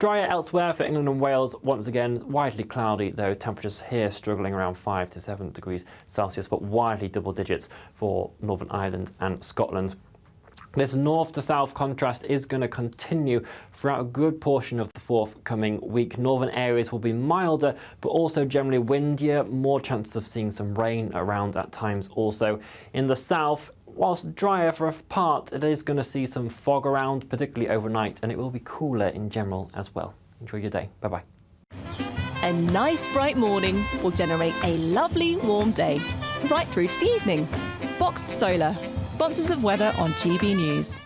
Drier elsewhere for England and Wales. Once again, widely cloudy, though. Temperatures here struggling around 5 to 7 degrees Celsius, but widely double digits for Northern Ireland and Scotland. This north to south contrast is going to continue throughout a good portion of the forthcoming week. Northern areas will be milder, but also generally windier, more chances of seeing some rain around at times also. In the south, whilst drier for a part, it is going to see some fog around, particularly overnight, and it will be cooler in general as well. Enjoy your day. Bye-bye. A nice bright morning will generate a lovely warm day, right through to the evening. Boxed Solar, sponsors of weather on GB News.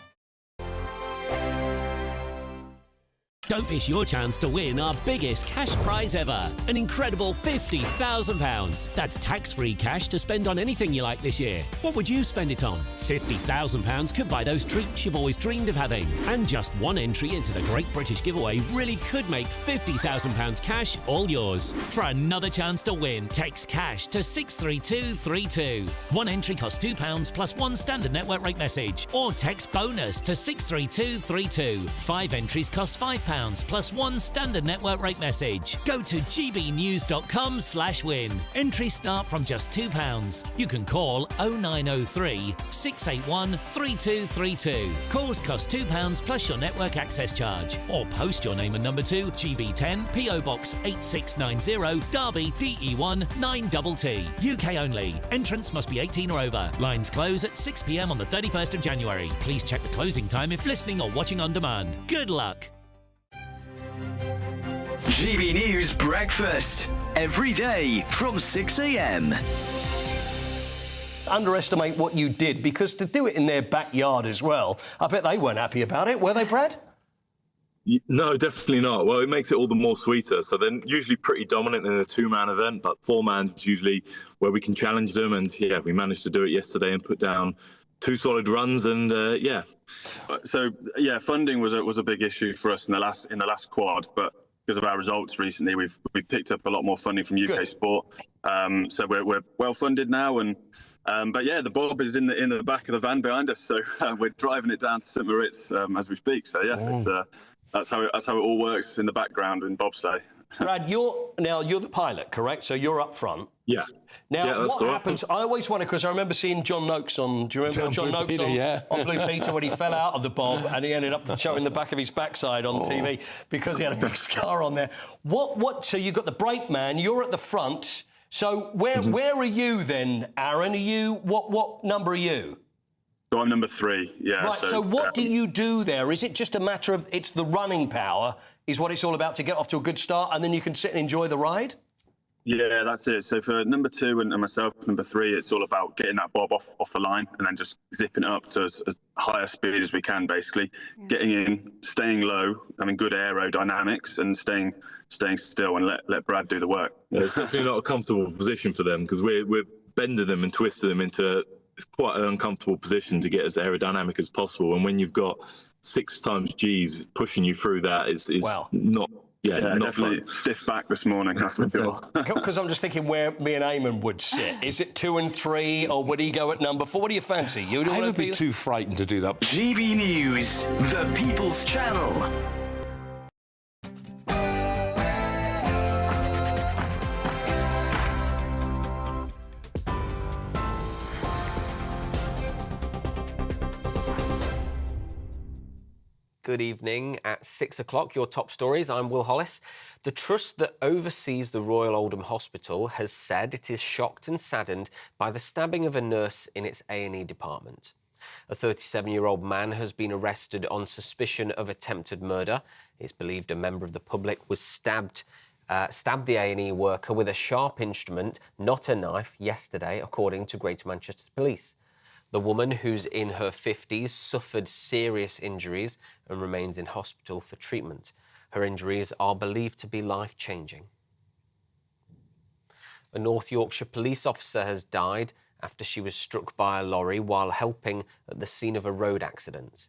Don't miss your chance to win our biggest cash prize ever. An incredible £50,000. That's tax-free cash to spend on anything you like this year. What would you spend it on? £50,000 could buy those treats you've always dreamed of having. And just one entry into the Great British Giveaway really could make £50,000 cash all yours. For another chance to win, text cash to 63232. One entry costs £2 plus one standard network rate message. Or text bonus to 63232. 5 entries cost £5 plus one standard network rate message. Go to gbnews.com/win. Entries start from just £2. You can call 0903 681 3232. Calls cost £2 plus your network access charge. Or post your name and number to GB10 PO Box 8690 Derby DE1 9TT. UK only. Entrance must be 18 or over. Lines close at 6 p.m. on the 31st of January. Please check the closing time if listening or watching on demand. Good luck. GB News Breakfast, every day from 6 a.m. Underestimate what you did, because to do it in their backyard as well, I bet they weren't happy about it, were they, Brad? No, definitely not. Well, it makes it all the more sweeter. So they're usually pretty dominant in a two-man event, but four-man's usually where we can challenge them. And yeah, we managed to do it yesterday and put down 2 solid runs. And yeah. So yeah, funding was a big issue for us in the last quad, but because of our results recently, we've picked up a lot more funding from UK Sport. So we're well funded now, and but yeah, the Bob is in the back of the van behind us, so we're driving it down to St Maritz as we speak. So yeah, that's how it all works in the background in bobsleigh. Brad, you're the pilot, correct? So you're up front. Yeah. Now, what happens? I always wonder, because I remember seeing John Noakes on. Do you remember John Noakes on Blue Peter when he fell out of the bob and he ended up showing the back of his backside on TV because he had a big scar on there? What? So you've got the brake man. You're at the front. So where are you then, Aaron? Are you what number are you? So I'm number 3. Yeah. Right. So what do you do there? Is it just a matter of it's the running power is what it's all about to get off to a good start, and then you can sit and enjoy the ride? Yeah, that's it. So for number 2 and myself, number 3, it's all about getting that bob off the line and then just zipping it up to as high a speed as we can, basically. Getting in, staying low, having good aerodynamics, and staying still and let Brad do the work. Yeah, it's definitely not a comfortable position for them, because we're bending them and twisting them into quite an uncomfortable position to get as aerodynamic as possible. And when you've got 6 times G's pushing you through that, is not... Yeah, not definitely fun. Stiff back this morning, that's for sure. Because I'm just thinking where me and Eamon would sit. Is it 2 and 3, or would he go at number 4? What do you fancy? I would be too frightened to do that. GB News, the People's Channel. Good evening. At 6 o'clock, your top stories. I'm Will Hollis. The trust that oversees the Royal Oldham Hospital has said it is shocked and saddened by the stabbing of a nurse in its A&E department. A 37-year-old man has been arrested on suspicion of attempted murder. It's believed a member of the public was stabbed the A&E worker with a sharp instrument, not a knife, yesterday, according to Greater Manchester Police. The woman, who's in her 50s, suffered serious injuries and remains in hospital for treatment. Her injuries are believed to be life-changing. A North Yorkshire police officer has died after she was struck by a lorry while helping at the scene of a road accident.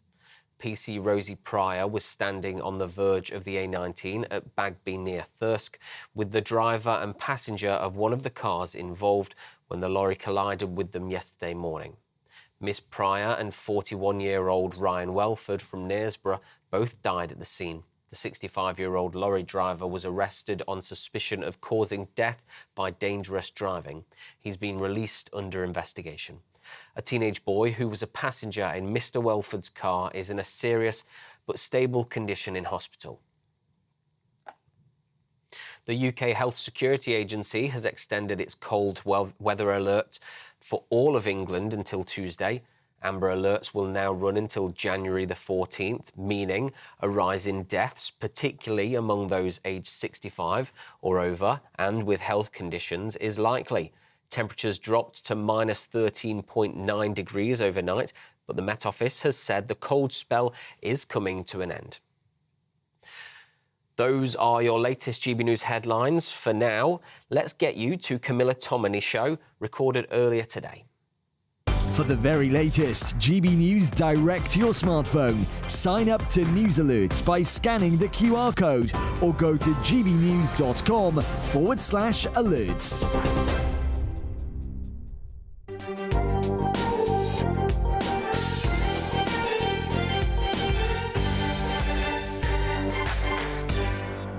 PC Rosie Pryor was standing on the verge of the A19 at Bagby near Thirsk with the driver and passenger of one of the cars involved when the lorry collided with them yesterday morning. Miss Pryor and 41-year-old Ryan Welford from Knaresborough both died at the scene. The 65-year-old lorry driver was arrested on suspicion of causing death by dangerous driving. He's been released under investigation. A teenage boy who was a passenger in Mr. Welford's car is in a serious but stable condition in hospital. The UK Health Security Agency has extended its cold weather alert for all of England until Tuesday. Amber alerts will now run until January the 14th, meaning a rise in deaths, particularly among those aged 65 or over and with health conditions, is likely. Temperatures dropped to minus 13.9 degrees overnight, but the Met Office has said the cold spell is coming to an end. Those are your latest GB News headlines. For now, let's get you to Camilla Tominey show, recorded earlier today. For the very latest GB News direct to your smartphone, sign up to News Alerts by scanning the QR code or go to gbnews.com/alerts.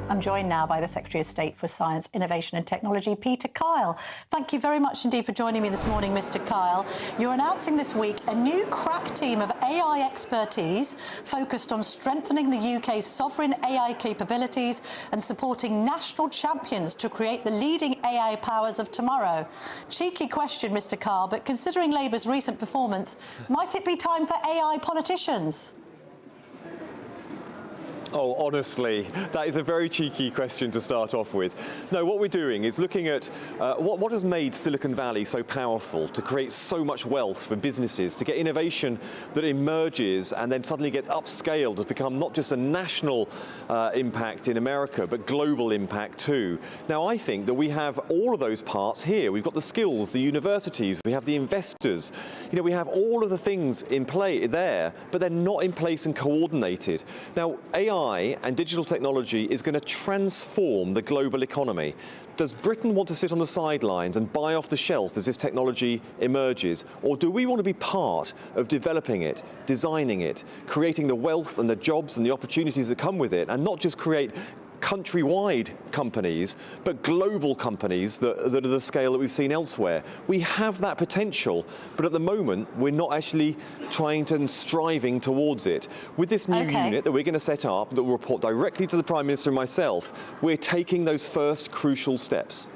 I'm joined now by the Secretary of State for Science, Innovation and Technology, Peter Kyle. Thank you very much indeed for joining me this morning, Mr. Kyle. You're announcing this week a new crack team of AI expertise focused on strengthening the UK's sovereign AI capabilities and supporting national champions to create the leading AI powers of tomorrow. Cheeky question, Mr. Kyle, but considering Labour's recent performance, might it be time for AI politicians? Oh, honestly, that is a very cheeky question to start off with. No, what we're doing is looking at what has made Silicon Valley so powerful, to create so much wealth for businesses, to get innovation that emerges and then suddenly gets upscaled to become not just a national impact in America, but global impact too. Now, I think that we have all of those parts here. We've got the skills, the universities, we have the investors. You know, we have all of the things in play there, but they're not in place and coordinated. Now, AI and digital technology is going to transform the global economy. Does Britain want to sit on the sidelines and buy off the shelf as this technology emerges? Or do we want to be part of developing it, designing it, creating the wealth and the jobs and the opportunities that come with it, and not just create countrywide companies, but global companies that are the scale that we've seen elsewhere? We have that potential, but at the moment, we're not actually trying to and striving towards it. With this new unit that we're going to set up, that will report directly to the Prime Minister and myself, we're taking those first crucial steps.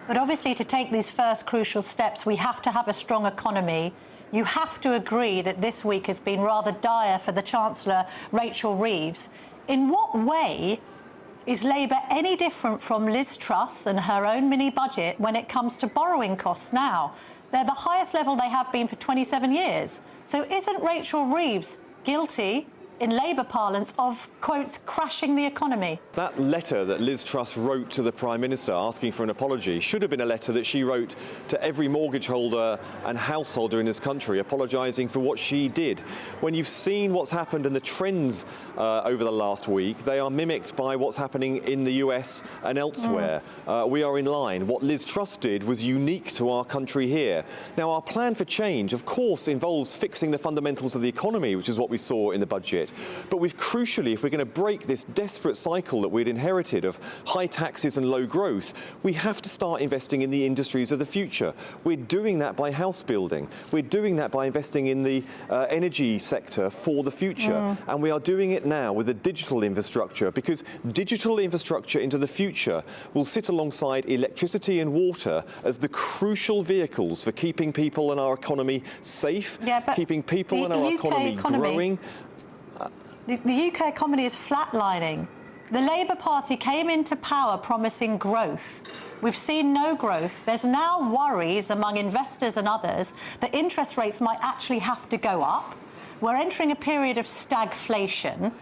But obviously, to take these first crucial steps, we have to have a strong economy. You have to agree that this week has been rather dire for the Chancellor, Rachel Reeves. In what way is Labour any different from Liz Truss and her own mini-budget when it comes to borrowing costs now? They're the highest level they have been for 27 years. So isn't Rachel Reeves guilty, in Labour parlance, of, quotes, crashing the economy? That letter that Liz Truss wrote to the Prime Minister asking for an apology should have been a letter that she wrote to every mortgage holder and householder in this country, apologising for what she did. When you've seen what's happened and the trends over the last week, they are mimicked by what's happening in the US and elsewhere. We are in line. What Liz Truss did was unique to our country here. Now, our plan for change, of course, involves fixing the fundamentals of the economy, which is what we saw in the budget. But we've crucially, if we're going to break this desperate cycle that we'd inherited of high taxes and low growth, we have to start investing in the industries of the future. We're doing that by house building. We're doing that by investing in the energy sector for the future. And we are doing it now with the digital infrastructure, because digital infrastructure into the future will sit alongside electricity and water as the crucial vehicles for keeping people and our economy safe, keeping people and our economy growing. The UK economy is flatlining. The Labour Party came into power promising growth. We've seen no growth. There's now worries among investors and others that interest rates might actually have to go up. We're entering a period of stagflation.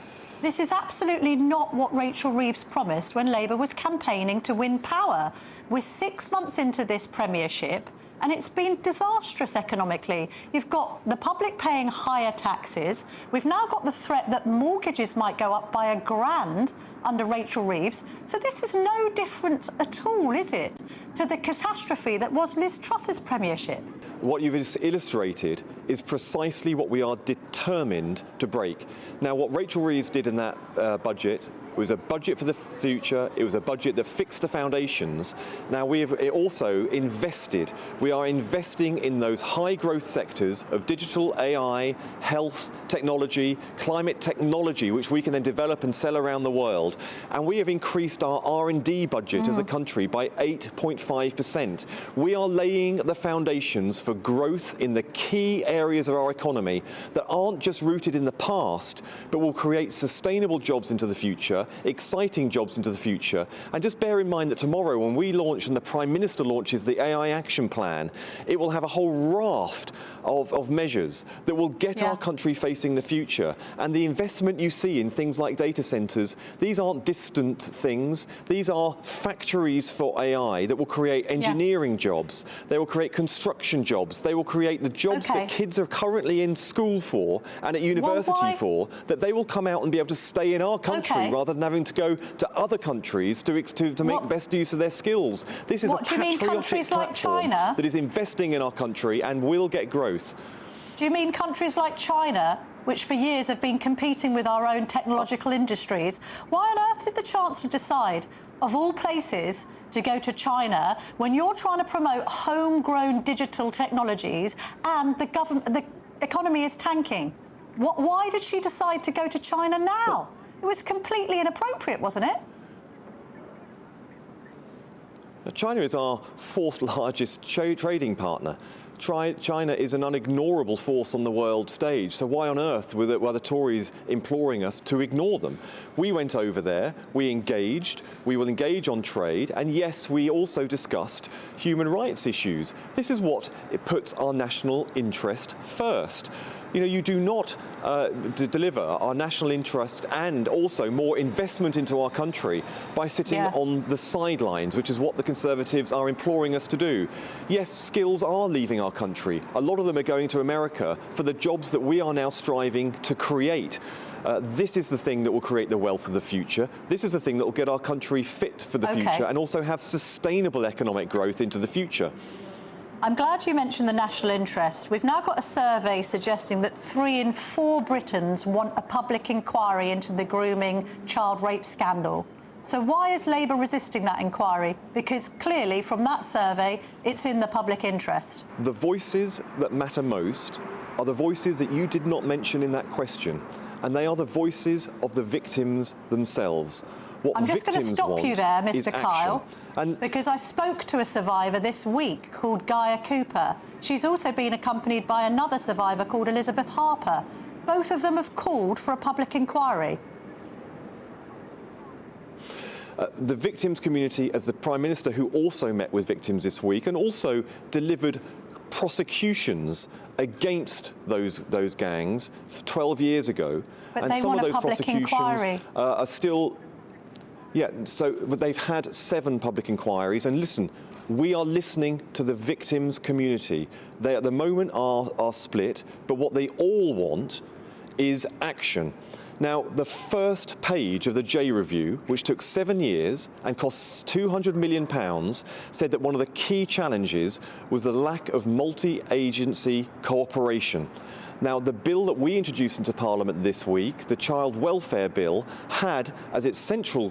This is absolutely not what Rachel Reeves promised when Labour was campaigning to win power. We're 6 months into this premiership, and it's been disastrous economically. You've got the public paying higher taxes. We've now got the threat that mortgages might go up by £1,000 under Rachel Reeves. So this is no different at all, is it, to the catastrophe that was Liz Truss's premiership? what you've illustrated is precisely what we are determined to break. Now, what Rachel Reeves did in that budget was a budget for the future. It was a budget that fixed the foundations. Now we have also invested. We are investing in those high growth sectors of digital, AI, health, technology, climate technology, which we can then develop and sell around the world. And we have increased our R&D budget as a country by 8.5%. We are laying the foundations for growth in the key areas of our economy that aren't just rooted in the past, but will create sustainable jobs into the future, exciting jobs into the future. And just bear in mind that tomorrow, when we launch and the Prime Minister launches the AI Action Plan, it will have a whole raft of measures that will get our country facing the future. And the investment you see in things like data centres, these aren't distant things. These are factories for AI that will create engineering jobs. They will create construction jobs. They will create the jobs that kids are currently in school for and at university for, that they will come out and be able to stay in our country rather than having to go to other countries to make the best use of their skills. This is a patriotic platform that is investing in our country and will get growth. Do you mean countries like China, which for years have been competing with our own technological industries? Why on earth did the Chancellor decide, of all places, to go to China when you're trying to promote homegrown digital technologies and the economy is tanking? Why did she decide to go to China now? It was completely inappropriate, wasn't it? China is our fourth largest trading partner. China is an unignorable force on the world stage, so why on earth were the Tories imploring us to ignore them? We went over there, we engaged, we will engage on trade, and yes, we also discussed human rights issues. This is what it puts our national interest first. You know, you do not deliver our national interest and also more investment into our country by sitting on the sidelines, which is what the Conservatives are imploring us to do. Yes, skills are leaving our country. A lot of them are going to America for the jobs that we are now striving to create. This is the thing that will create the wealth of the future. This is the thing that will get our country fit for the future and also have sustainable economic growth into the future. I'm glad you mentioned the national interest. We've now got a survey suggesting that 3 in 4 Britons want a public inquiry into the grooming child rape scandal. So why is Labour resisting that inquiry? Because clearly, from that survey, it's in the public interest. The voices that matter most are the voices that you did not mention in that question, and they are the voices of the victims themselves. I'm just going to stop you there, Mr. Kyle, because I spoke to a survivor this week called Gaia Cooper. She's also been accompanied by another survivor called Elizabeth Harper. Both of them have called for a public inquiry. The victims community, as the Prime Minister, who also met with victims this week and also delivered prosecutions against those gangs 12 years ago. But they want a public inquiry. Are still... Yeah, but they've had 7 public inquiries, and listen, we are listening to the victims' community. They, at the moment, are split, but what they all want is action. Now, the first page of the J Review, which took 7 years and costs £200 million, said that one of the key challenges was the lack of multi-agency cooperation. Now, the bill that we introduced into Parliament this week, the Child Welfare Bill, had as its central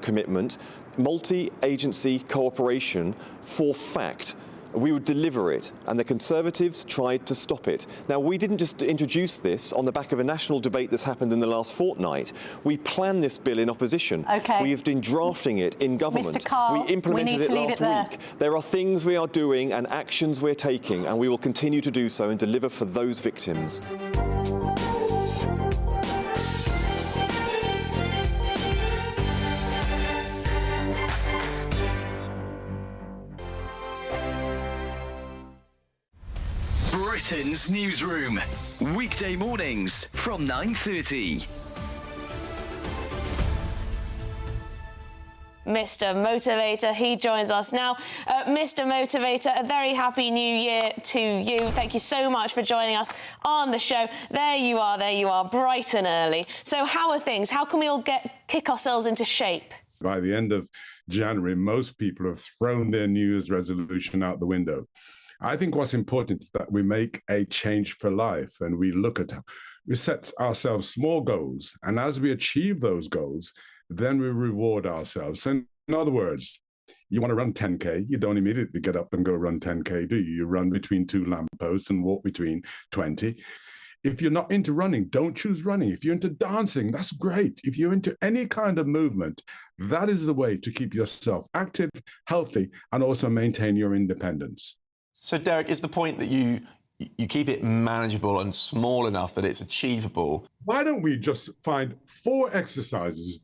commitment multi-agency cooperation for fact. We would deliver it, and the Conservatives tried to stop it. Now, we didn't just introduce this on the back of a national debate that's happened in the last fortnight. We planned this bill in opposition. We have been drafting it in government. Mr. Kyle, we implemented it last week. There are things we are doing and actions we're taking, and we will continue to do so and deliver for those victims. Britain's newsroom, weekday mornings from 9:30. Mr. Motivator, he joins us now. Mr. Motivator, a very happy new year to you. Thank you so much for joining us on the show. There you are, bright and early. So how are things? How can we all kick ourselves into shape? By the end of January, most people have thrown their New Year's resolution out the window. I think what's important is that we make a change for life, and we set ourselves small goals. And as we achieve those goals, then we reward ourselves. And in other words, you want to run 10K, you don't immediately get up and go run 10K, do you? You run between 2 lampposts and walk between 20. If you're not into running, don't choose running. If you're into dancing, that's great. If you're into any kind of movement, that is the way to keep yourself active, healthy, and also maintain your independence. So, Derek, is the point that you keep it manageable and small enough that it's achievable? Why don't we just find 4 exercises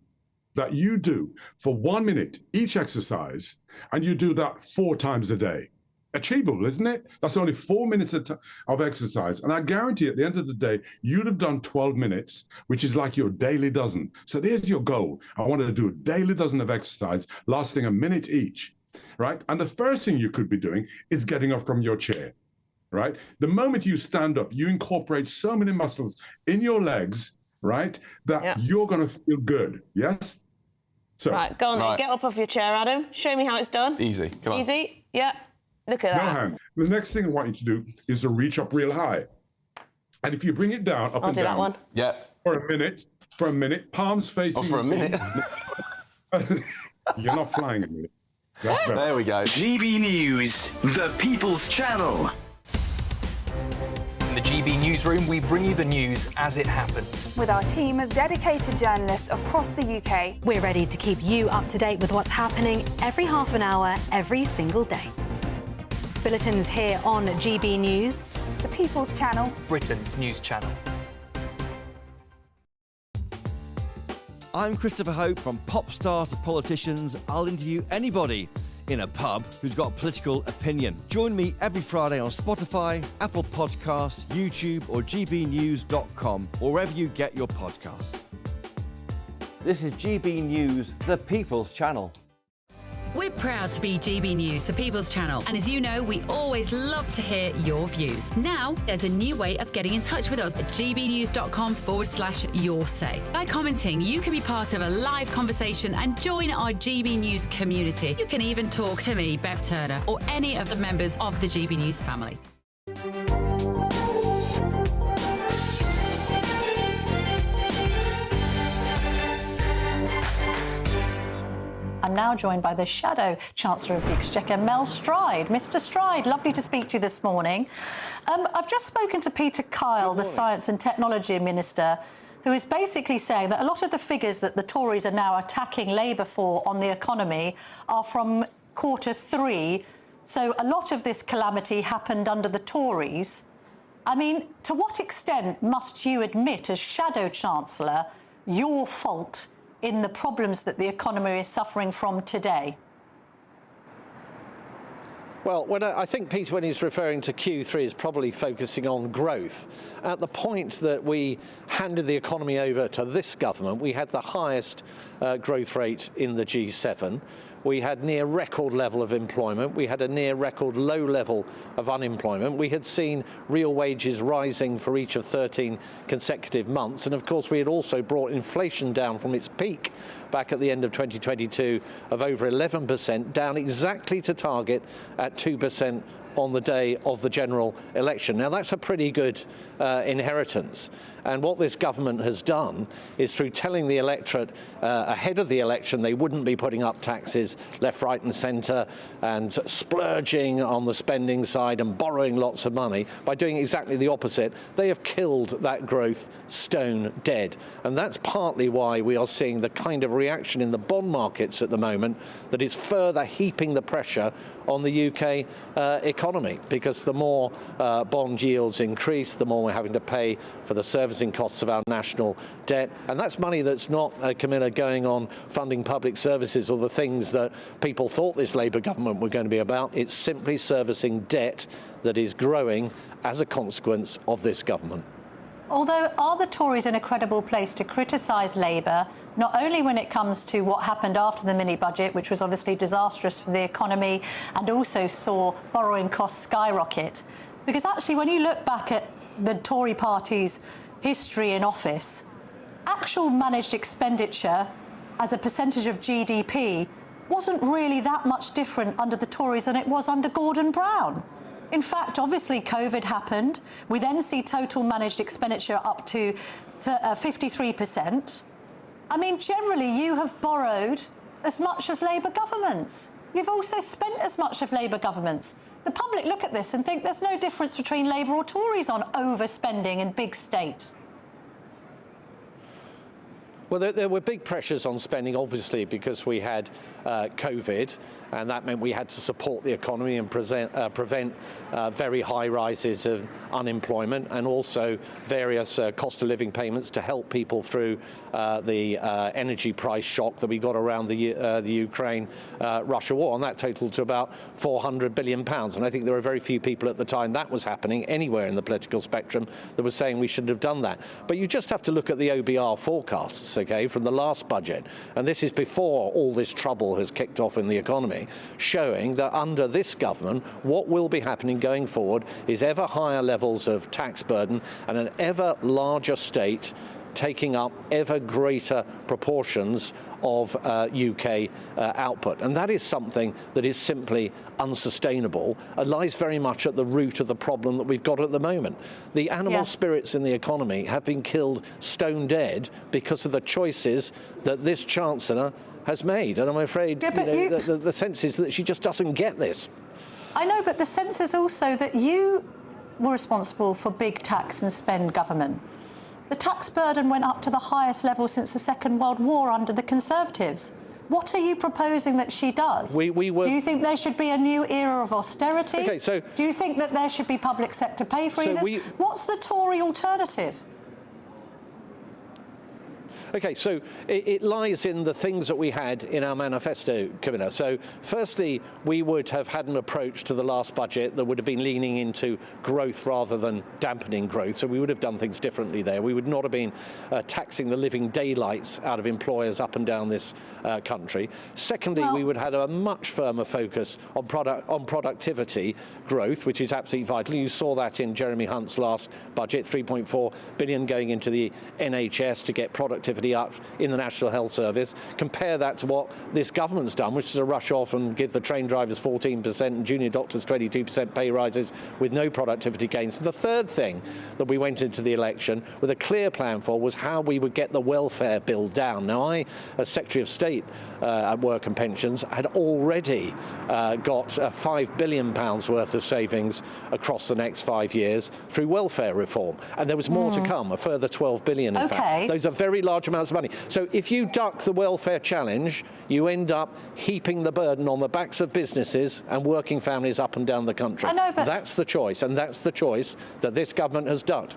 that you do for 1 minute each exercise, and you do that 4 times a day? Achievable, isn't it? That's only 4 minutes of exercise. And I guarantee at the end of the day, you'd have done 12 minutes, which is like your daily dozen. So there's your goal. I want to do a daily dozen of exercise lasting a minute each, right? And the first thing you could be doing is getting up from your chair, right? The moment you stand up, you incorporate so many muscles in your legs, right, that you're going to feel good, yes? So, right, go on then. Get up off your chair, Adam. Show me how it's done. Easy, come on. Easy, yeah. Look at that. No hand. The next thing I want you to do is to reach up real high. And if you bring it down, up I'll and do down. that one. Yeah. For a minute, palms facing. Oh, for a minute? You're not flying a minute. That's better. There we go. GB News, the People's Channel. In the GB Newsroom, we bring you the news as it happens. With our team of dedicated journalists across the UK, we're ready to keep you up to date with what's happening every half an hour, every single day. Bulletins here on GB News, the People's Channel, Britain's news channel. I'm Christopher Hope. From pop stars to politicians, I'll interview anybody in a pub who's got a political opinion. Join me every Friday on Spotify, Apple Podcasts, YouTube or gbnews.com, or wherever you get your podcasts. This is GB News, the People's Channel. We're proud to be GB News, the People's Channel. And as you know, we always love to hear your views. Now, there's a new way of getting in touch with us at gbnews.com/your-say. By commenting, you can be part of a live conversation and join our GB News community. You can even talk to me, Bev Turner, or any of the members of the GB News family. I'm now joined by the Shadow Chancellor of the Exchequer, Mel Stride. Mr. Stride, lovely to speak to you this morning. I've just spoken to Peter Kyle, the Science and Technology Minister, who is basically saying that a lot of the figures that the Tories are now attacking Labour for on the economy are from Q3. So a lot of this calamity happened under the Tories. I mean, to what extent must you admit as Shadow Chancellor your fault in the problems that the economy is suffering from today? Well, I think Peter, when he's referring to Q3, is probably focusing on growth. At the point that we handed the economy over to this government, we had the highest growth rate in the G7. We had near record level of employment. We had a near record low level of unemployment. We had seen real wages rising for each of 13 consecutive months. And of course, we had also brought inflation down from its peak back at the end of 2022 of over 11%, down exactly to target at 2% on the day of the general election. Now, that's a pretty good inheritance. And what this government has done is, through telling the electorate ahead of the election they wouldn't be putting up taxes left, right and centre and splurging on the spending side and borrowing lots of money, by doing exactly the opposite, they have killed that growth stone dead. And that's partly why we are seeing the kind of reaction in the bond markets at the moment that is further heaping the pressure on the UK economy, because the more bond yields increase, the more we're having to pay for the servicing costs of our national debt. And that's money that's not, Camilla, going on funding public services or the things that people thought this Labour government were going to be about. It's simply servicing debt that is growing as a consequence of this government. Although, are the Tories in a credible place to criticise Labour, not only when it comes to what happened after the mini-budget, which was obviously disastrous for the economy and also saw borrowing costs skyrocket? Because actually, when you look back at the Tory party's history in office, actual managed expenditure as a percentage of GDP wasn't really that much different under the Tories than it was under Gordon Brown. In fact, obviously, COVID happened. We then see total managed expenditure up to 53%. I mean, generally, you have borrowed as much as Labour governments. You've also spent as much of Labour governments. The public look at this and think there's no difference between Labour or Tories on overspending in big state. Well, there were big pressures on spending, obviously, because we had COVID, and that meant we had to support the economy and prevent very high rises of unemployment, and also various cost of living payments to help people through the energy price shock that we got around the Ukraine-Russia war, and that totaled to about £400 billion. And I think there were very few people at the time that was happening anywhere in the political spectrum that were saying we shouldn't have done that. But you just have to look at the OBR forecasts, okay, from the last budget, and this is before all this trouble has kicked off in the economy, showing that under this government, what will be happening going forward is ever higher levels of tax burden and an ever larger state taking up ever greater proportions of UK output. And that is something that is simply unsustainable and lies very much at the root of the problem that we've got at the moment. The animal spirits in the economy have been killed stone dead because of the choices that this Chancellor has made. And I'm afraid the sense is that she just doesn't get this. I know, but the sense is also that you were responsible for big tax and spend government. The tax burden went up to the highest level since the Second World War under the Conservatives. What are you proposing that she does? Do you think there should be a new era of austerity? Okay, so do you think that there should be public sector pay freezes? What's the Tory alternative? Okay, so it lies in the things that we had in our manifesto, Camilla. So firstly, we would have had an approach to the last budget that would have been leaning into growth rather than dampening growth. So we would have done things differently there. We would not have been taxing the living daylights out of employers up and down this country. Secondly, we would have had a much firmer focus on productivity growth, which is absolutely vital. You saw that in Jeremy Hunt's last budget, £3.4 billion going into the NHS to get productivity up in the National Health Service. Compare that to what this government's done, which is a rush off and give the train drivers 14% and junior doctors 22% pay rises with no productivity gains. The third thing that we went into the election with a clear plan for was how we would get the welfare bill down. Now, I, as Secretary of State at Work and Pensions, had already got £5 billion worth of savings across the next 5 years through welfare reform. And there was more to come, a further 12 billion in fact. Those are very large amounts of money. So if you duck the welfare challenge, you end up heaping the burden on the backs of businesses and working families up and down the country. I know, but that's the choice, and that's the choice that this government has ducked.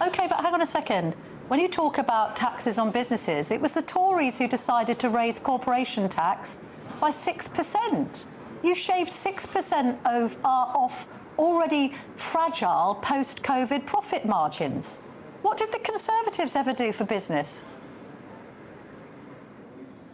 OK, but hang on a second. When you talk about taxes on businesses, it was the Tories who decided to raise corporation tax by 6%. You shaved 6% off already fragile post-COVID profit margins. What did the Conservatives ever do for business?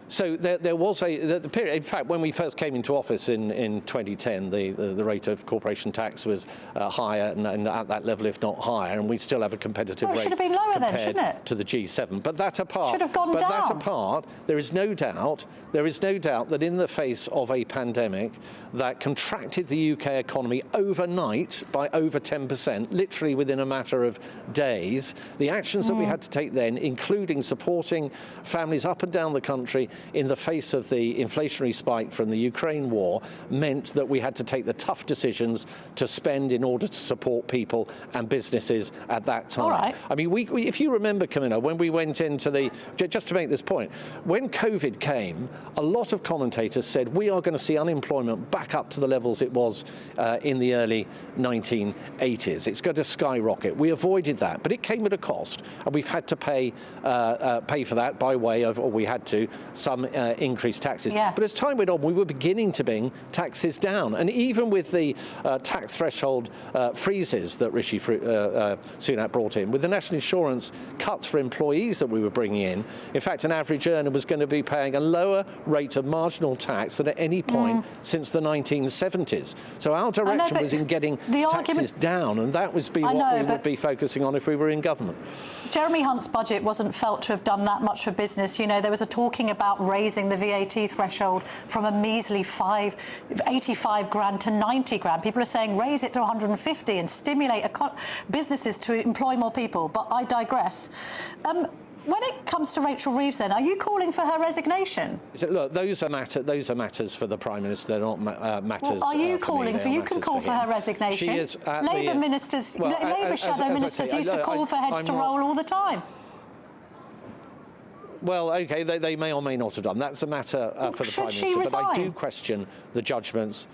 So there was the period. In fact, when we first came into office in 2010, the rate of corporation tax was higher and at that level, if not higher, and we still have a competitive rate. It should have been lower then, shouldn't it? To the G7. But that apart, should have gone down. That apart, there is no doubt that in the face of a pandemic that contracted the UK economy overnight by over 10%, literally within a matter of days, the actions that we had to take then, including supporting families up and down the country in the face of the inflationary spike from the Ukraine war, meant that we had to take the tough decisions to spend in order to support people and businesses at that time. All right. I mean, if you remember, Camilla, when we went into just to make this point, when COVID came, a lot of commentators said we are going to see unemployment back up to the levels it was in the early 1980s. It's going to skyrocket. We avoided that, but it came at a cost, and we've had to pay for that by way of, or we had to, some increased taxes. Yeah. But as time went on, we were beginning to bring taxes down. And even with the tax threshold freezes that Rishi Sunak brought in, with the national insurance cuts for employees that we were bringing in fact, an average earner was going to be paying a lower rate of marginal tax than at any point since the 1970s. So our direction was in getting taxes down, and that would be what we would be focusing on if we were in government. Jeremy Hunt's budget wasn't felt to have done that much for business. You know, there was a talking about raising the VAT threshold from a measly 85 grand to 90 grand. People are saying raise it to 150 and stimulate businesses to employ more people. But I digress. When it comes to Rachel Reeves, then, are you calling for her resignation? Look, those are matters for the Prime Minister, not matters. Well, are you calling for? You can call for her resignation. She is Labour ministers, Labour shadow ministers used to call for heads to roll all the time. Well, OK, they may or may not have done. That's a matter for the Prime Minister. But I do question the judgments.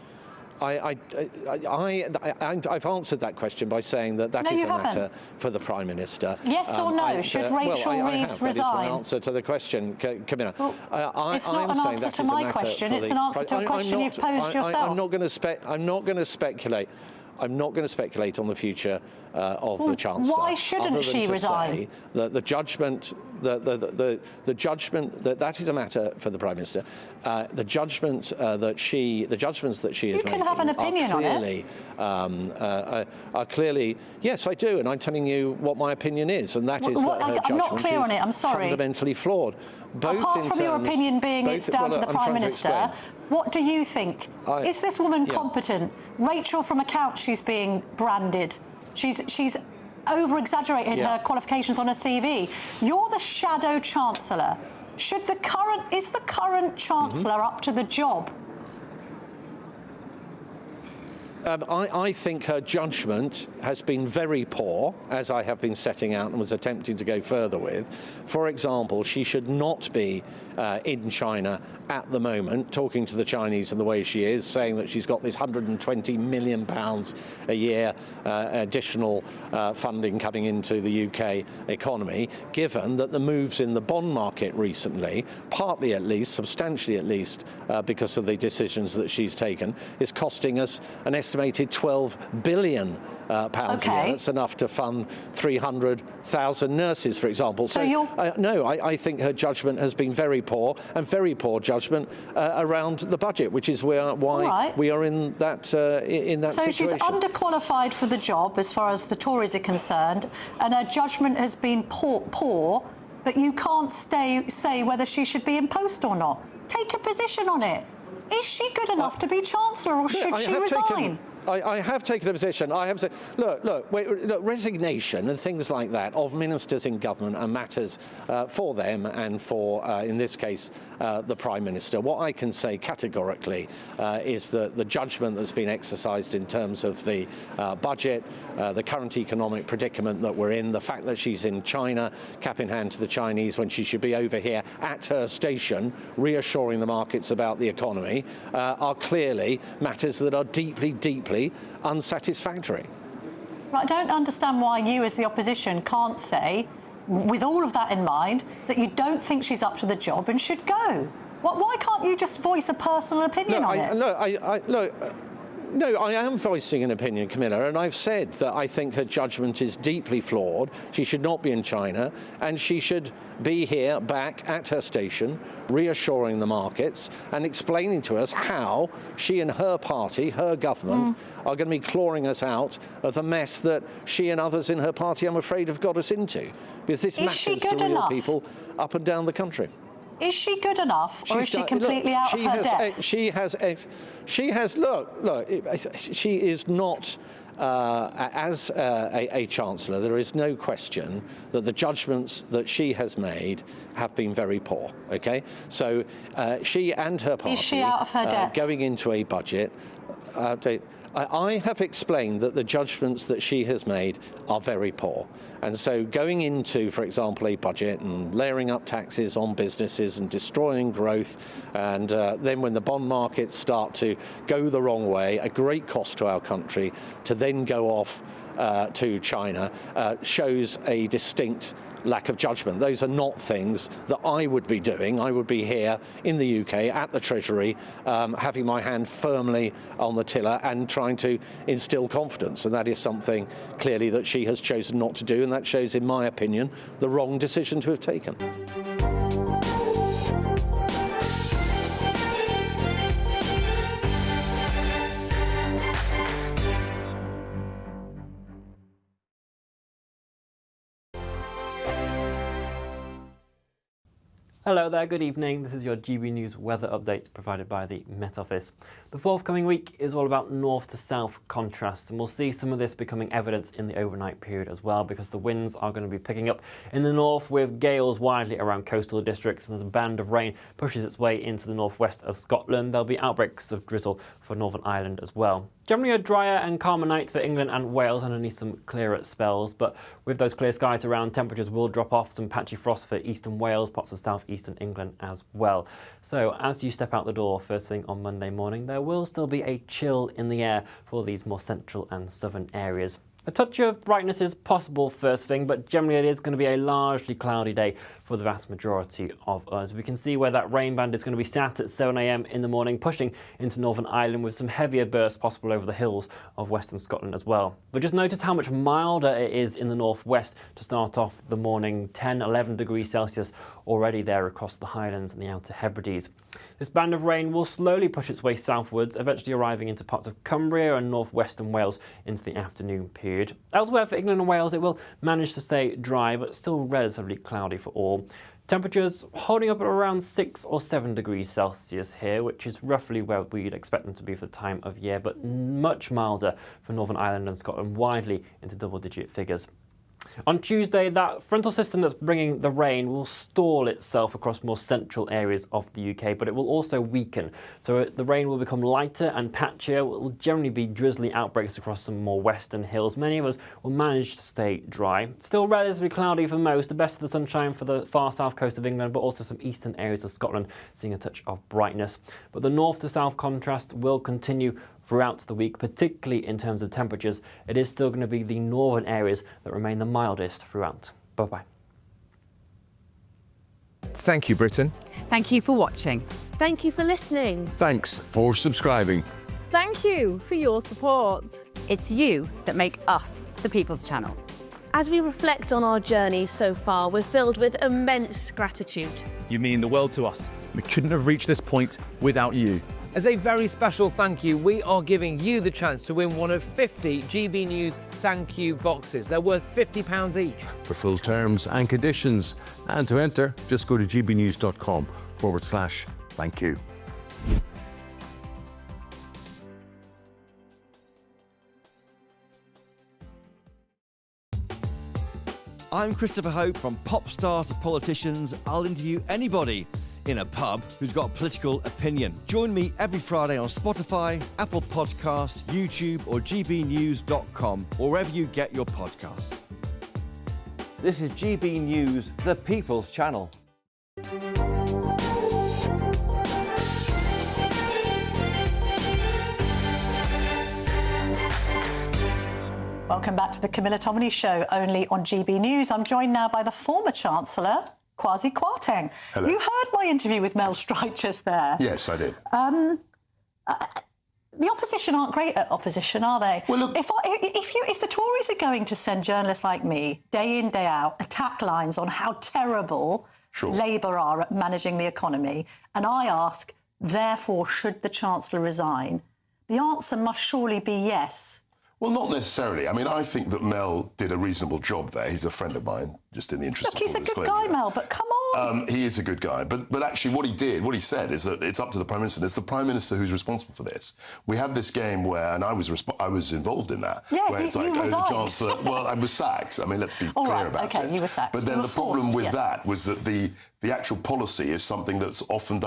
I've answered that question by saying that is a matter for the Prime Minister. Yes or no? Should Rachel Reeves resign? That is my answer to the question, Camilla. Well, it's not an answer to my question. It's an answer to a question you've posed yourself. I'm not going to speculate. I'm not going to speculate on the future of the Chancellor. Why shouldn't she resign? That the judgment, the judgment that is a matter for the Prime Minister. The judgments that she is making have an opinion on it. Are clearly, yes, I do, and I'm telling you what my opinion is, and that is that her judgment I'm not clear on it. I'm sorry. Fundamentally flawed. Apart from your opinion being it's down to the Prime Minister. What do you think? Is this woman competent? Rachel, from accounts, she's being branded. She's over-exaggerated her qualifications on her CV. You're the shadow Chancellor. Is the current Chancellor up to the job? I think her judgment has been very poor, as I have been setting out and was attempting to go further with. For example, she should not be in China at the moment, talking to the Chinese in the way she is, saying that she's got this £120 million a year additional funding coming into the UK economy, given that the moves in the bond market recently, partly at least, substantially at least, because of the decisions that she's taken, is costing us an estimated £12 billion pounds a year. That's enough to fund 300,000 nurses, for example. So I think her judgment has been very poor, and very poor judgment around the budget, which is why we are in that situation. So she's underqualified for the job as far as the Tories are concerned, and her judgment has been poor, but you can't say whether she should be in post or not. Take a position on it. Is she good enough to be Chancellor, or should she resign? I have taken a position. I have said, look, resignation and things like that of ministers in government are matters for them and for, in this case, the Prime Minister. What I can say categorically is that the judgment that's been exercised in terms of the budget, the current economic predicament that we're in, the fact that she's in China, cap in hand to the Chinese when she should be over here at her station, reassuring the markets about the economy, are clearly matters that are deeply, deeply unsatisfactory. I don't understand why you, as the opposition, can't say, with all of that in mind, that you don't think she's up to the job and should go. Why can't you just voice a personal opinion on it? No, I am voicing an opinion, Camilla, and I've said that I think her judgment is deeply flawed. She should not be in China, and she should be here back at her station, reassuring the markets and explaining to us how she and her party, her government, are going to be clawing us out of the mess that she and others in her party, I'm afraid, have got us into. Because this matters to real people up and down the country. Is she good enough, or is she completely out of her depth? She is not, as a Chancellor, there is no question that the judgments that she has made have been very poor, OK? So she and her party... Is she out of her depth? Going into a budget... I have explained that the judgments that she has made are very poor. And so going into, for example, a budget and layering up taxes on businesses and destroying growth, and then when the bond markets start to go the wrong way, a great cost to our country, to then go off to China, shows a distinct lack of judgment. Those are not things that I would be doing. I would be here in the UK at the Treasury, having my hand firmly on the tiller and trying to instill confidence. And that is something clearly that she has chosen not to do. And that shows, in my opinion, the wrong decision to have taken. Hello there, good evening. This is your GB News weather update provided by the Met Office. The forthcoming week is all about north to south contrast, and we'll see some of this becoming evident in the overnight period as well, because the winds are going to be picking up in the north with gales widely around coastal districts, and as a band of rain pushes its way into the northwest of Scotland, there'll be outbreaks of drizzle for Northern Ireland as well. Generally a drier and calmer night for England and Wales underneath some clearer spells, but with those clear skies around, temperatures will drop off. Some patchy frost for eastern Wales, parts of southeastern England as well. So as you step out the door first thing on Monday morning, there will still be a chill in the air for these more central and southern areas. A touch of brightness is possible first thing, but generally it is going to be a largely cloudy day for the vast majority of us. We can see where that rain band is going to be sat at 7 a.m. in the morning, pushing into Northern Ireland with some heavier bursts possible over the hills of western Scotland as well. But just notice how much milder it is in the northwest to start off the morning, 10, 11 degrees Celsius already there across the Highlands and the Outer Hebrides. This band of rain will slowly push its way southwards, eventually arriving into parts of Cumbria and northwestern Wales into the afternoon period. Elsewhere for England and Wales, it will manage to stay dry, but still relatively cloudy for all. Temperatures holding up at around 6 or 7 degrees Celsius here, which is roughly where we'd expect them to be for the time of year, but much milder for Northern Ireland and Scotland, widely into double-digit figures. On Tuesday, that frontal system that's bringing the rain will stall itself across more central areas of the UK, but it will also weaken. So the rain will become lighter and patchier. It will generally be drizzly outbreaks across some more western hills. Many of us will manage to stay dry. Still relatively cloudy for most, the best of the sunshine for the far south coast of England, but also some eastern areas of Scotland seeing a touch of brightness. But the north to south contrast will continue throughout the week, particularly in terms of temperatures. It is still going to be the northern areas that remain the mildest throughout. Bye-bye. Thank you, Britain. Thank you for watching. Thank you for listening. Thanks for subscribing. Thank you for your support. It's you that make us the People's Channel. As we reflect on our journey so far, we're filled with immense gratitude. You mean the world to us. We couldn't have reached this point without you. As a very special thank you, we are giving you the chance to win one of 50 GB News thank you boxes. They're worth £50 each. For full terms and conditions, and to enter, just go to gbnews.com/thank you. I'm Christopher Hope. From pop star to politicians, I'll interview anybody in a pub who's got a political opinion. Join me every Friday on Spotify, Apple Podcasts, YouTube or gbnews.com, or wherever you get your podcasts. This is GB News, the People's Channel. Welcome back to the Camilla Tominey Show, only on GB News. I'm joined now by the former Chancellor, Kwasi Kwarteng. Hello. You heard my interview with Mel Strike just there. Yes, I did. The opposition aren't great at opposition, are they? Well, look, if the Tories are going to send journalists like me, day in, day out, attack lines on how terrible Labour are at managing the economy, and I ask, therefore, should the Chancellor resign? The answer must surely be yes. Well, not necessarily. I mean, I think that Mel did a reasonable job there. He's a friend of mine, just in the interest of Look, he's a good guy, Mel, but come on. He is a good guy. But actually what he said is that it's up to the Prime Minister. It's the Prime Minister who's responsible for this. We have this game where, and I was involved in that. Yeah, where it's you like, resigned. The Chancellor, well, I was sacked. I mean, let's be clear about it. OK, you were sacked. But then the problem with that was that the actual policy is something that's often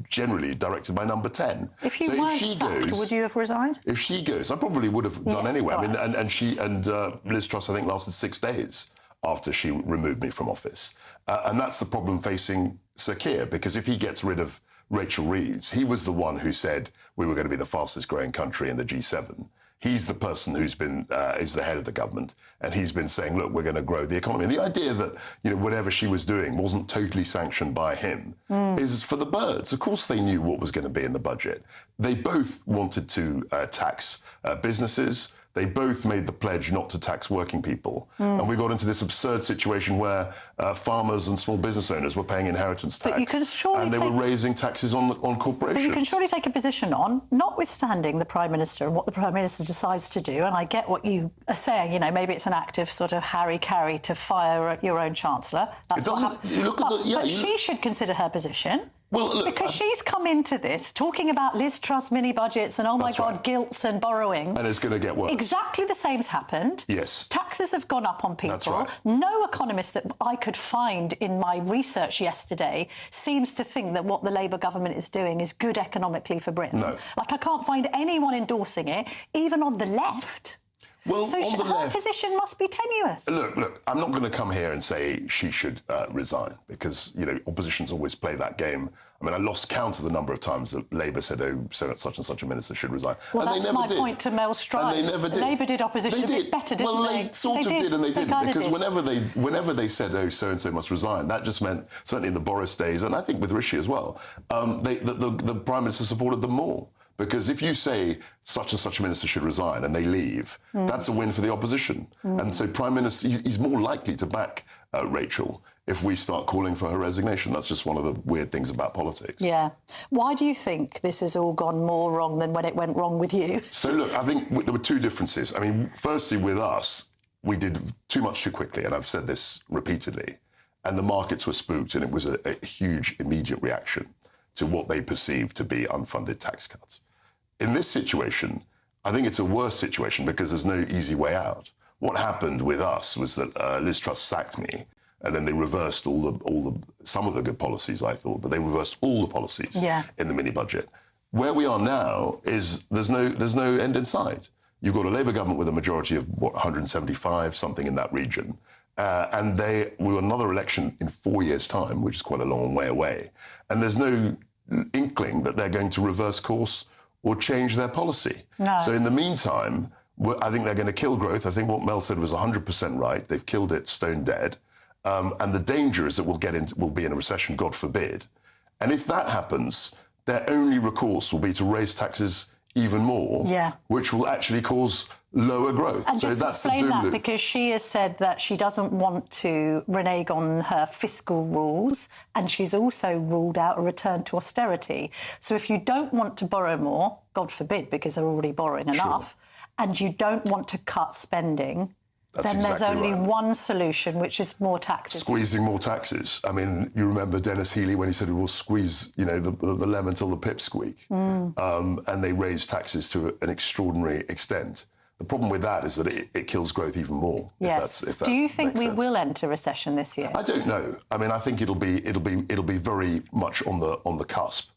generally directed by number 10. If you weren't sacked, would you have resigned? If she goes, I probably would have done anyway. Right. I mean, and Liz Truss, I think, lasted 6 days after she removed me from office. And that's the problem facing Sir Keir, because if he gets rid of Rachel Reeves, he was the one who said we were going to be the fastest growing country in the G7. He's the person who's been is the head of the government, and he's been saying, look, we're going to grow the economy. And the idea that, you know, whatever she was doing wasn't totally sanctioned by him is for the birds. Of course they knew what was going to be in the budget. They both wanted to tax businesses. They both made the pledge not to tax working people. And we got into this absurd situation where farmers and small business owners were paying inheritance tax. But you can surely and they were raising taxes on corporations. But you can surely take a position on, notwithstanding the Prime Minister and what the Prime Minister decides to do, and I get what you are saying, you know, maybe it's an act of sort of harry-carry to fire your own Chancellor. That's what happened. But she should consider her position. Well, look, because she's come into this talking about Liz Truss mini budgets and, oh my God, gilts and borrowing. And it's going to get worse. Exactly the same's happened. Yes. Taxes have gone up on people. That's right. No economist that I could find in my research yesterday seems to think that what the Labour government is doing is good economically for Britain. No. Like, I can't find anyone endorsing it, even on the left. Well, so on the her left, position must be tenuous. Look, I'm not going to come here and say she should resign because, you know, oppositions always play that game. I mean, I lost count of the number of times that Labour said, oh, such and such a minister should resign. Well, and that's they never my did. point to Mel Stride. And they never did. Labour did opposition a bit better, didn't well, they? They sort of did and they didn't. Because did. whenever they said, oh, so-and-so must resign, that just meant, certainly in the Boris days, and I think with Rishi as well, the Prime Minister supported them more. Because if you say such and such a minister should resign and they leave, that's a win for the opposition. And so Prime Minister, he's more likely to back Rachel if we start calling for her resignation. That's just one of the weird things about politics. Yeah. Why do you think this has all gone more wrong than when it went wrong with you? So look, I think there were two differences. I mean, firstly, with us, we did too much too quickly, and I've said this repeatedly, and the markets were spooked, and it was a huge immediate reaction to what they perceived to be unfunded tax cuts. In this situation, I think it's a worse situation because there's no easy way out. What happened with us was that Liz Truss sacked me, and then they reversed some of the good policies, I thought, but they reversed all the policies in the mini budget. Where we are now is there's no end in sight. You've got a Labour government with a majority of 175, something in that region, and we have another election in 4 years' time, which is quite a long way away, and there's no inkling that they're going to reverse course or change their policy. No. So in the meantime, I think they're going to kill growth. I think what Mel said was 100% right. They've killed it stone dead. And the danger is that we'll be in a recession, God forbid. And if that happens, their only recourse will be to raise taxes even more, which will actually cause lower growth. And so just that's explain the doom that, loop. because she has said that she doesn't want to renege on her fiscal rules, and she's also ruled out a return to austerity. So if you don't want to borrow more, God forbid, because they're already borrowing enough, and you don't want to cut spending, then there's only one solution, which is more taxes. Squeezing more taxes. I mean, you remember Dennis Healey when he said, we'll squeeze, you know, the lemon till the pips squeak. And they raised taxes to an extraordinary extent. The problem with that is that it kills growth even more. Yes. If that Do you think makes we sense. will enter recession this year? I don't know. I mean, I think it'll be very much on the cusp.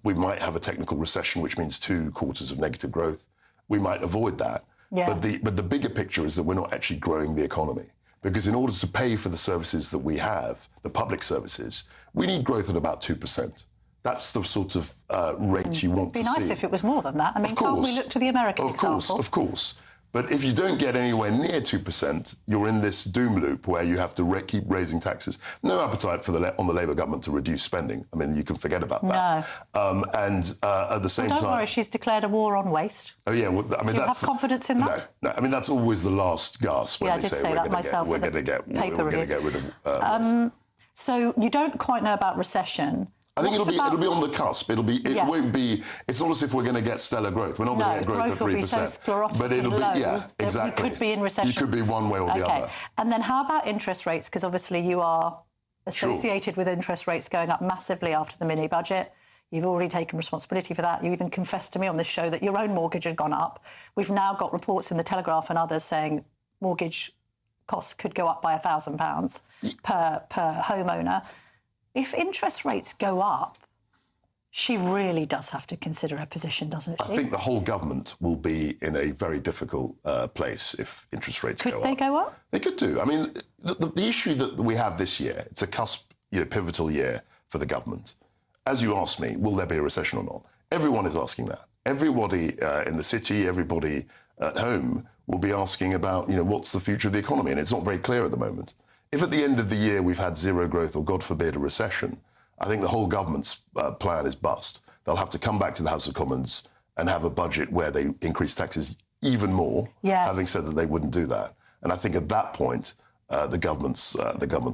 We might have a technical recession, which means 2 quarters of negative growth. We might avoid that. Yeah. But the bigger picture is that we're not actually growing the economy. Because in order to pay for the services that we have, the public services, we need growth at about 2%. That's the sort of rate you want to see. It'd be nice if it was more than that. I mean, can't we look to the American example? Of course. But if you don't get anywhere near 2%, you're in this doom loop where you have to keep raising taxes. No appetite on the Labour government to reduce spending. I mean, you can forget about that. No. And at the same time... Don't worry, she's declared a war on waste. Oh, yeah. Well, I mean, Do you have confidence in that? No. I mean, that's always the last gasp when Yeah, I they did say that myself we're in going to the get paper review. rid of... So you don't quite know about recession. I think it'll be on the cusp. It won't be. It's not as if we're going to get stellar growth. We're not going to get growth at 3%. Will be so sclerotic but it'll and low be exactly. We could be in recession. You could be one way or the other. And then how about interest rates? Because obviously you are associated with interest rates going up massively after the mini budget. You've already taken responsibility for that. You even confessed to me on this show that your own mortgage had gone up. We've now got reports in the Telegraph and others saying mortgage costs could go up by £1,000 per homeowner. If interest rates go up, she really does have to consider her position, doesn't she? I think the whole government will be in a very difficult place if interest rates go up. Could they go up? They could do. I mean, the issue that we have this year, it's a cusp, pivotal year for the government. As you asked me, will there be a recession or not? Everyone is asking that. Everybody in the city, everybody at home will be asking about, what's the future of the economy? And it's not very clear at the moment. If at the end of the year we've had zero growth or, God forbid, a recession, I think the whole government's plan is bust. They'll have to come back to the House of Commons and have a budget where they increase taxes even more, Yes. having said that they wouldn't do that. And I think at that point, the government's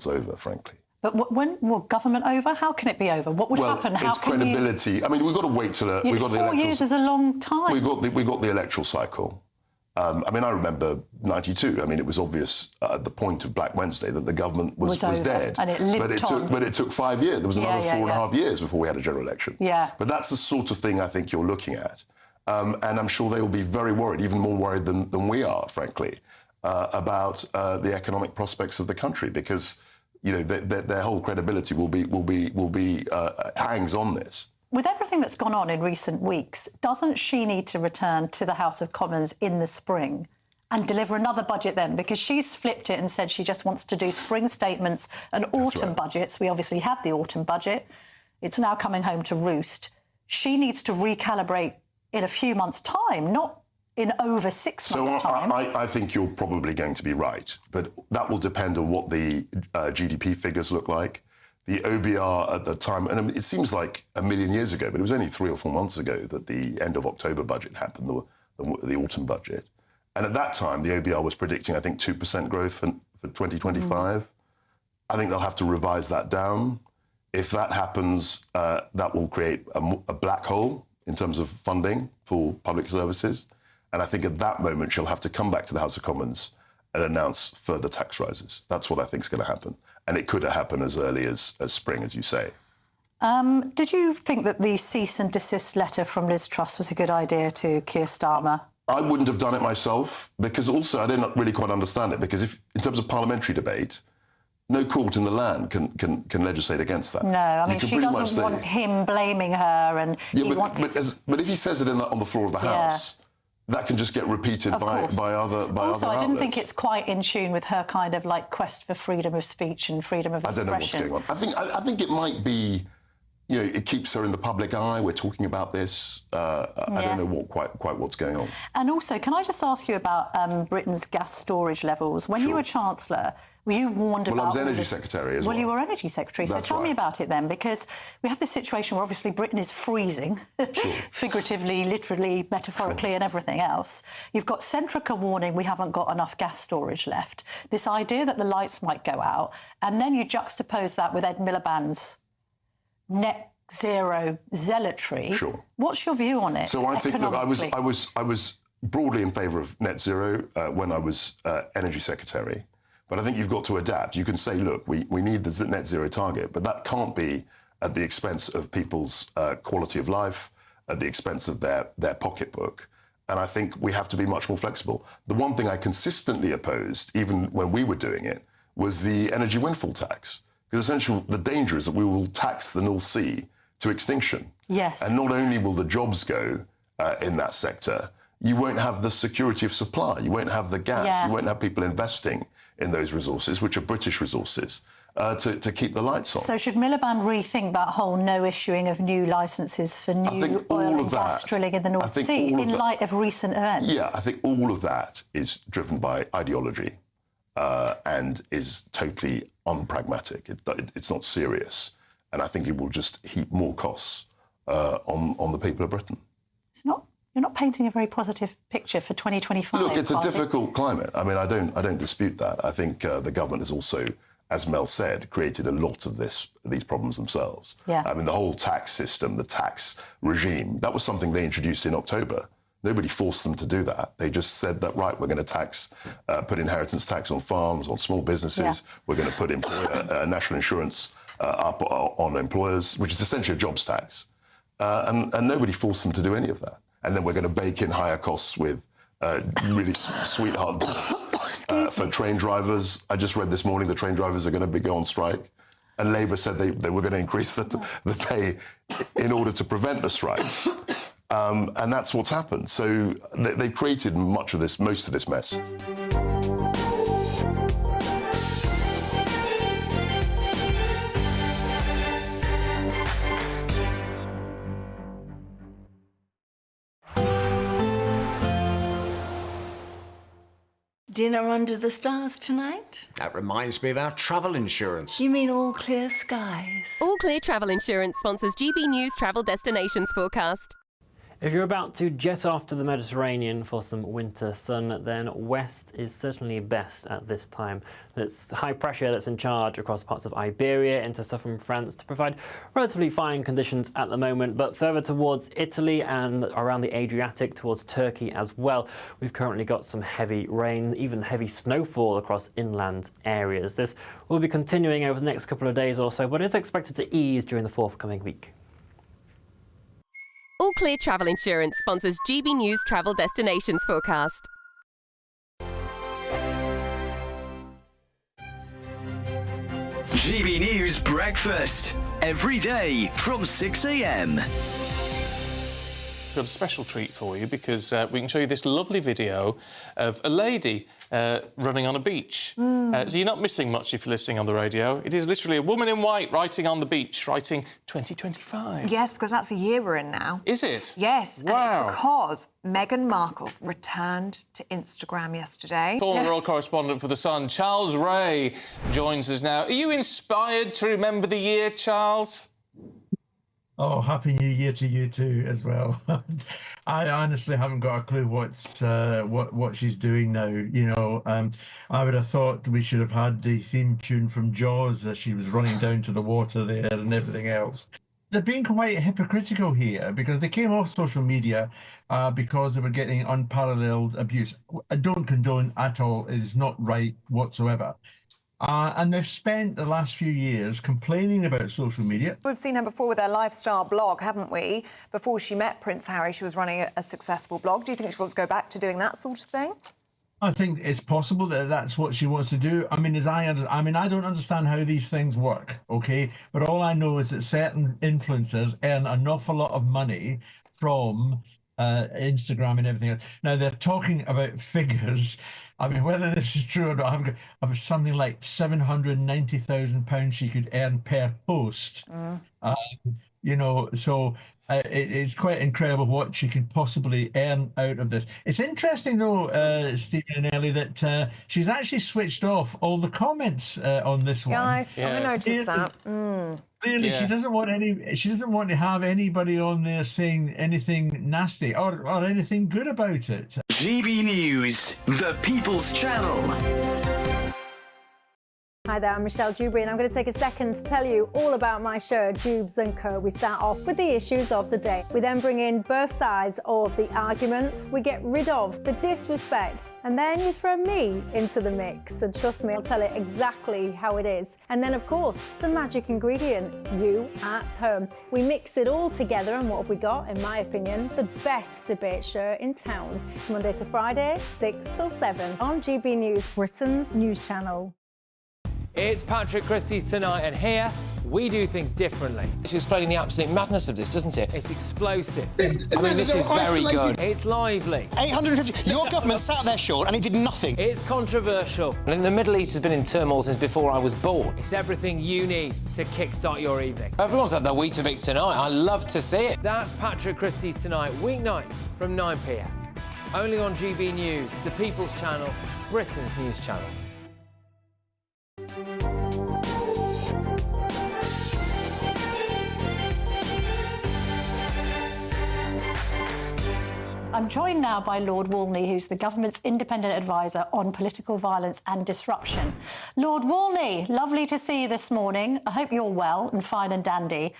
over, frankly. But when government over? How can it be over? What would happen? How it's can credibility. I mean, we've got to wait till we got the 4 years is a long time. We got the electoral cycle. I mean, I remember '92. I mean, it was obvious at the point of Black Wednesday that the government was dead. And it lived on. But it took 5 years. There was another 4.5 years before we had a general election. Yeah. But that's the sort of thing I think you're looking at. And I'm sure they will be very worried, even more worried than we are, frankly, about the economic prospects of the country, because their whole credibility will be hangs on this. With everything that's gone on in recent weeks, doesn't she need to return to the House of Commons in the spring and deliver another budget then? Because she's flipped it and said she just wants to do spring statements and autumn budgets. We obviously had the autumn budget. It's now coming home to roost. She needs to recalibrate in a few months' time, not in over 6 months' time. I think you're probably going to be right, but that will depend on what the GDP figures look like. The OBR at the time, and it seems like a million years ago, but it was only 3 or 4 months ago that the end of October budget happened, the autumn budget. And at that time, the OBR was predicting, I think, 2% growth for 2025. I think they'll have to revise that down. If that happens, that will create a black hole in terms of funding for public services. And I think at that moment, she'll have to come back to the House of Commons and announce further tax rises. That's what I think is going to happen. And it could happen as early as spring, as you say. Did you think that the cease and desist letter from Liz Truss was a good idea to Keir Starmer? I wouldn't have done it myself, because also I didn't really quite understand it, because if, in terms of parliamentary debate, no court in the land can legislate against that. No, I mean, she doesn't want him blaming her, and but if he says it on the floor of the House, that can just get repeated by other Also, I didn't think outlets. it's quite in tune with her kind of like quest for freedom of speech and freedom of expression. I don't know what's going on. I think it might be, it keeps her in the public eye. We're talking about this. I don't know quite what's going on. And also, can I just ask you about Britain's gas storage levels? When you were Chancellor, were you warned about... Well, I was Energy Secretary as well. Well, you were Energy Secretary, so tell me about it then, because we have this situation where obviously Britain is freezing, figuratively, literally, metaphorically and everything else. You've got Centrica warning we haven't got enough gas storage left, this idea that the lights might go out, and then you juxtapose that with Ed Miliband's net zero zealotry. Sure. What's your view on it? So I think, look, I was broadly in favour of net zero when I was Energy Secretary. But I think you've got to adapt. You can say, look, we need the net zero target, but that can't be at the expense of people's quality of life, at the expense of their pocketbook. And I think we have to be much more flexible. The one thing I consistently opposed, even when we were doing it, was the energy windfall tax. Because essentially the danger is that we will tax the North Sea to extinction. Yes. And not only will the jobs go in that sector, you won't have the security of supply, you won't have the gas, you won't have people investing in those resources, which are British resources, to keep the lights on. So should Miliband rethink that whole no issuing of new licences for new oil and gas drilling in the North Sea in light of recent events? Yeah, I think all of that is driven by ideology and is totally unpragmatic. It's not serious. And I think it will just heap more costs on the people of Britain. You're not painting a very positive picture for 2025. Look, it's a difficult climate. I mean, I don't dispute that. I think the government has also, as Mel said, created a lot of these problems themselves. Yeah. I mean, the whole tax system, the tax regime, that was something they introduced in October. Nobody forced them to do that. They just said that, right, we're going to put inheritance tax on farms, on small businesses. Yeah. We're going to put national insurance up on employers, which is essentially a jobs tax. And nobody forced them to do any of that. And then we're going to bake in higher costs with really sweetheart deals for train drivers. I just read this morning the train drivers are going to go on strike. And Labour said they were going to increase the pay in order to prevent the strikes. And that's what's happened. So they've created most of this mess. Dinner under the stars tonight? That reminds me of our travel insurance. You mean All Clear Skies? All Clear Travel Insurance sponsors GB News Travel Destinations Forecast. If you're about to jet off to the Mediterranean for some winter sun, then west is certainly best at this time. It's high pressure that's in charge across parts of Iberia into southern France to provide relatively fine conditions at the moment, but further towards Italy and around the Adriatic towards Turkey as well. We've currently got some heavy rain, even heavy snowfall across inland areas. This will be continuing over the next couple of days or so, but is expected to ease during the forthcoming week. All Clear Travel Insurance sponsors GB News Travel Destinations Forecast. GB News Breakfast. Every day from 6 a.m. Got a special treat for you because we can show you this lovely video of a lady running on a beach. So you're not missing much if you're listening on the radio. It is literally a woman in white writing on the beach, writing 2025. Yes, because that's the year we're in now. Is it? Yes, Wow. and it's because Meghan Markle returned to Instagram yesterday. Former royal correspondent for The Sun, Charles Ray, joins us now. Are you inspired to remember the year, Charles? Oh, Happy New Year to you too as well. I honestly haven't got a clue what she's doing now. You know, I would have thought we should have had the theme tune from Jaws as she was running down to the water there and everything else. They're being quite hypocritical here because they came off social media because they were getting unparalleled abuse. I don't condone at all. It is not right whatsoever. And they've spent the last few years complaining about social media. We've seen her before with her lifestyle blog, haven't we? Before she met Prince Harry, she was running a successful blog. Do you think she wants to go back to doing that sort of thing? I think it's possible that that's what she wants to do. I mean, I don't understand how these things work, okay? But all I know is that certain influencers earn an awful lot of money from Instagram and everything else. Now, they're talking about figures. I mean, whether this is true or not, I've something like £790,000 she could earn per post. You know, so it's quite incredible what she can possibly earn out of this. It's interesting, though, Stephen and Ellie, that she's actually switched off all the comments on this one. I noticed that. Clearly, she doesn't want to have anybody on there saying anything nasty or anything good about it. GB News, the People's Channel. Hi there, I'm Michelle Dewberry and I'm going to take a second to tell you all about my show, Dubes & Co. We start off with the issues of the day. We then bring in both sides of the arguments. We get rid of the disrespect. And then you throw me into the mix. And trust me, I'll tell it exactly how it is. And then, of course, the magic ingredient, you at home. We mix it all together and what have we got, in my opinion, the best debate show in town. Monday to Friday, 6 till 7 on GB News, Britain's news channel. It's Patrick Christie's Tonight, and here we do things differently. It's explaining the absolute madness of this, doesn't it? It's explosive. I mean, this is very good. It's lively. 850. Your government sat there, Sean, and he did nothing. It's controversial. And the Middle East has been in turmoil since before I was born. It's everything you need to kickstart your evening. Everyone's had their Weetabix tonight. I love to see it. That's Patrick Christie's Tonight, weeknights from 9 p.m. Only on GB News, the People's Channel, Britain's news channel. I'm joined now by Lord Walney, who's the government's independent advisor on political violence and disruption. Lord Walney, lovely to see you this morning. I hope you're well and fine and dandy.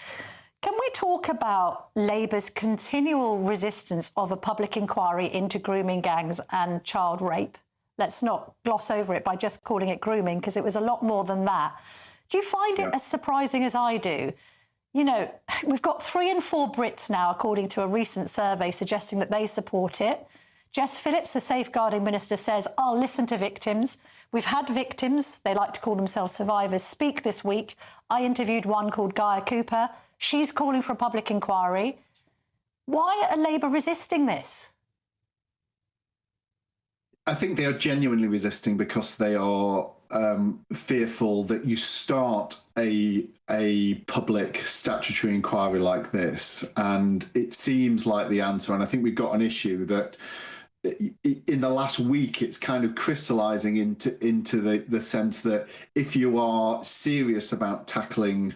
Can we talk about Labour's continual resistance of a public inquiry into grooming gangs and child rape? Let's not gloss over it by just calling it grooming, because it was a lot more than that. Do you find it as surprising as I do? You know, we've got 3 in 4 Brits now, according to a recent survey, suggesting that they support it. Jess Phillips, the safeguarding minister, says, I'll listen to victims. We've had victims, they like to call themselves survivors, speak this week. I interviewed one called Gaia Cooper. She's calling for a public inquiry. Why are Labour resisting this? I think they are genuinely resisting because they are fearful that you start a public statutory inquiry like this, and it seems like the answer. And I think we've got an issue that in the last week it's kind of crystallising into the sense that if you are serious about tackling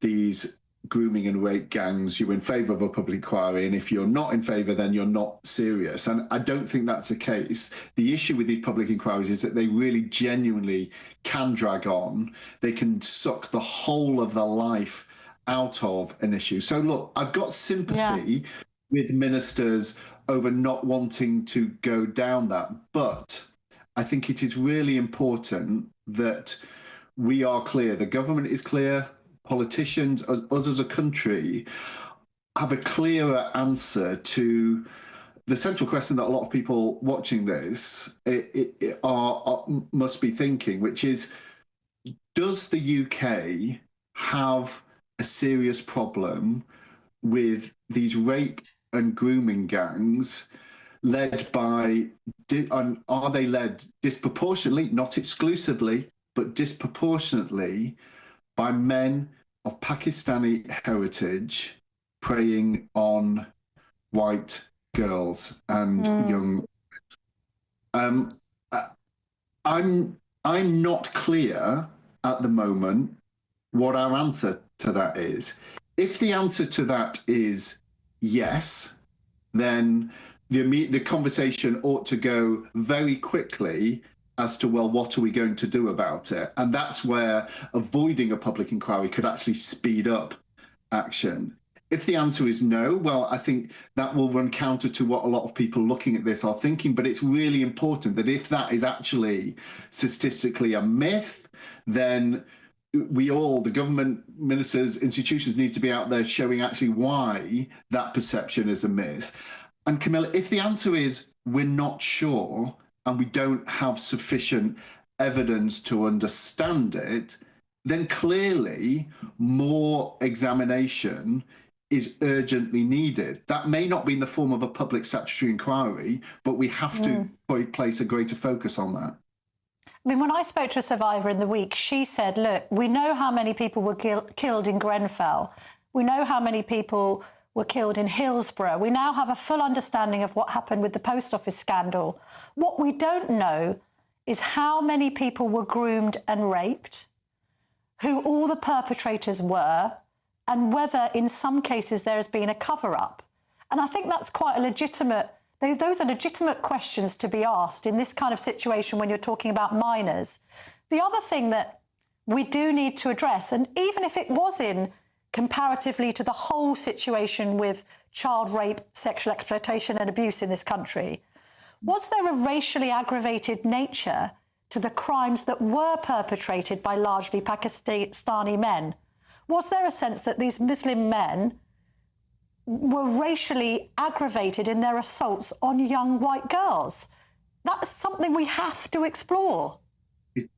these grooming and rape gangs, you're in favour of a public inquiry, and if you're not in favour, then you're not serious. And I don't think that's the case. The issue with these public inquiries is that they really genuinely can drag on. They can suck the whole of the life out of an issue. So look, I've got sympathy with ministers over not wanting to go down that, but I think it is really important that we are clear, the government is clear, politicians, us as a country, have a clearer answer to the central question that a lot of people watching this must be thinking, which is, does the UK have a serious problem with these rape and grooming gangs led by, are they led disproportionately, not exclusively, but disproportionately by men of Pakistani heritage preying on white girls and young women? I'm not clear at the moment what our answer to that is. If the answer to that is yes, then the conversation ought to go very quickly as to, well, what are we going to do about it? And that's where avoiding a public inquiry could actually speed up action. If the answer is no, well, I think that will run counter to what a lot of people looking at this are thinking. But it's really important that if that is actually statistically a myth, then we all, the government, ministers, institutions, need to be out there showing actually why that perception is a myth. And Camilla, if the answer is we're not sure and we don't have sufficient evidence to understand it, then clearly more examination is urgently needed. That may not be in the form of a public statutory inquiry, but we have to place a greater focus on that. I mean, when I spoke to a survivor in the week, she said, look, we know how many people were killed in Grenfell. We know how many people were killed in Hillsborough. We now have a full understanding of what happened with the post office scandal. What we don't know is how many people were groomed and raped, who all the perpetrators were, and whether in some cases there has been a cover-up. And I think that's quite a legitimate, those are legitimate questions to be asked in this kind of situation when you're talking about minors. The other thing that we do need to address, and even if it was in comparatively to the whole situation with child rape, sexual exploitation and abuse in this country, was there a racially aggravated nature to the crimes that were perpetrated by largely Pakistani men? Was there a sense that these Muslim men were racially aggravated in their assaults on young white girls? That's something we have to explore.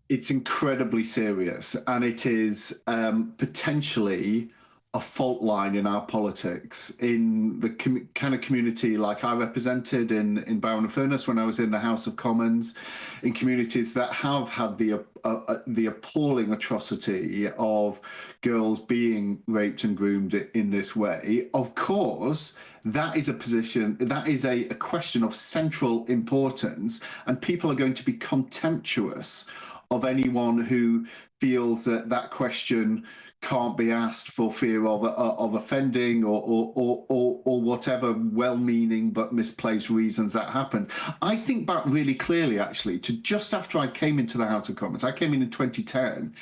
It's incredibly serious, and it is potentially a fault line in our politics, in the kind of community like I represented in Bowen-on-Furness when I was in the House of Commons, in communities that have had the appalling atrocity of girls being raped and groomed in this way. Of course, that is a position, that is a question of central importance, and people are going to be contemptuous of anyone who feels that that question can't be asked for fear of offending or whatever well-meaning but misplaced reasons that happened. I think back really clearly, actually, to just after I came into the House of Commons. I came in 2010.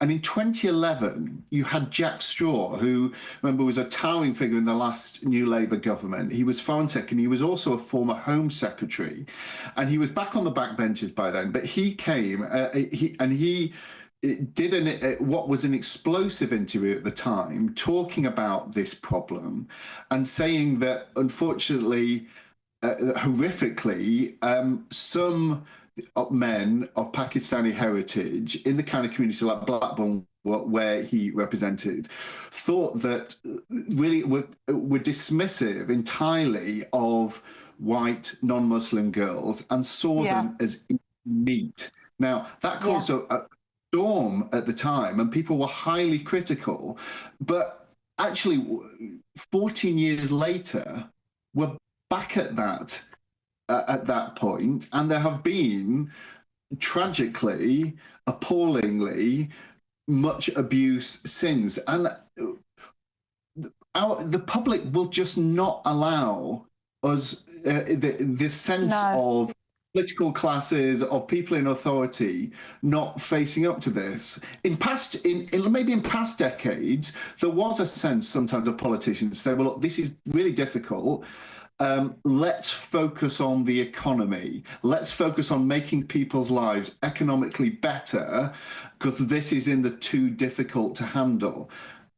And in 2011, you had Jack Straw, who, remember, was a towering figure in the last New Labour government. He was Foreign Secretary, and he was also a former Home Secretary. And he was back on the backbenches by then. But he came, he did what was an explosive interview at the time, talking about this problem and saying that, unfortunately, horrifically, some men of Pakistani heritage in the kind of community like Blackburn, where he represented, thought that really were dismissive entirely of white non-Muslim girls and saw them as meat. Now, that caused a storm at the time, and people were highly critical. But actually, 14 years later, we're back at that point, and there have been, tragically, appallingly, much abuse since. And the public will just not allow us the sense of political classes, of people in authority not facing up to this. Maybe in past decades, there was a sense sometimes of politicians say, well, look, this is really difficult. Let's focus on the economy. Let's focus on making people's lives economically better, because this is in the too difficult to handle.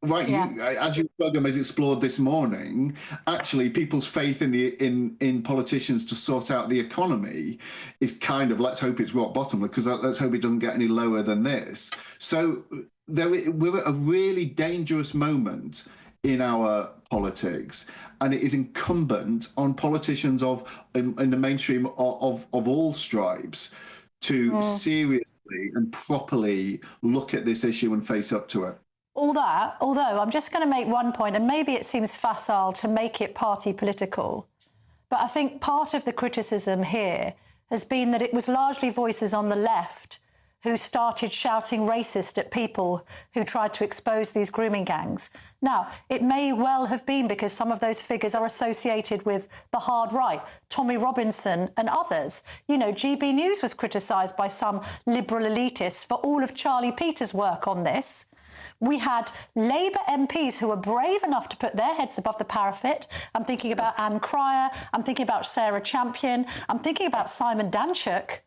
Right, as your program has explored this morning, actually, people's faith in politicians to sort out the economy is kind of, let's hope it's rock bottom, because let's hope it doesn't get any lower than this. So we're at a really dangerous moment in our politics, and it is incumbent on politicians in the mainstream of all stripes to seriously and properly look at this issue and face up to it. All that, although I'm just going to make one point, and maybe it seems facile to make it party political, but I think part of the criticism here has been that it was largely voices on the left who started shouting racist at people who tried to expose these grooming gangs. Now, it may well have been because some of those figures are associated with the hard right, Tommy Robinson and others. You know, GBNews was criticised by some liberal elitists for all of Charlie Peters' work on this. We had Labour MPs who were brave enough to put their heads above the parapet. I'm thinking about Anne Cryer, I'm thinking about Sarah Champion, I'm thinking about Simon Danchuk.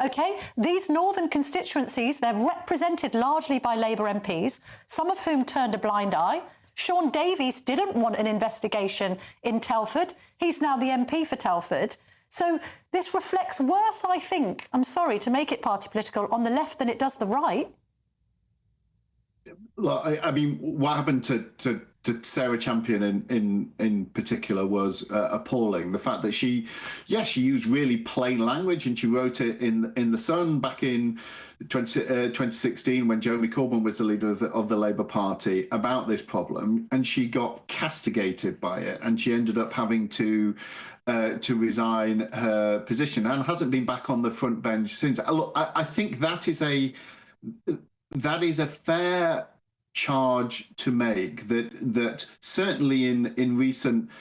OK, these northern constituencies, they're represented largely by Labour MPs, some of whom turned a blind eye. Sean Davies didn't want an investigation in Telford. He's now the MP for Telford. So this reflects worse, I think, I'm sorry to make it party political, on the left than it does the right. Well, I mean, what happened to Sarah Champion in particular was appalling. The fact that she used really plain language, and she wrote it in the Sun back in 2016 when Jeremy Corbyn was the leader of the Labour Party about this problem, and she got castigated by it, and she ended up having to resign her position and hasn't been back on the front bench since. Look, I think that is a fair charge to make, that certainly in recent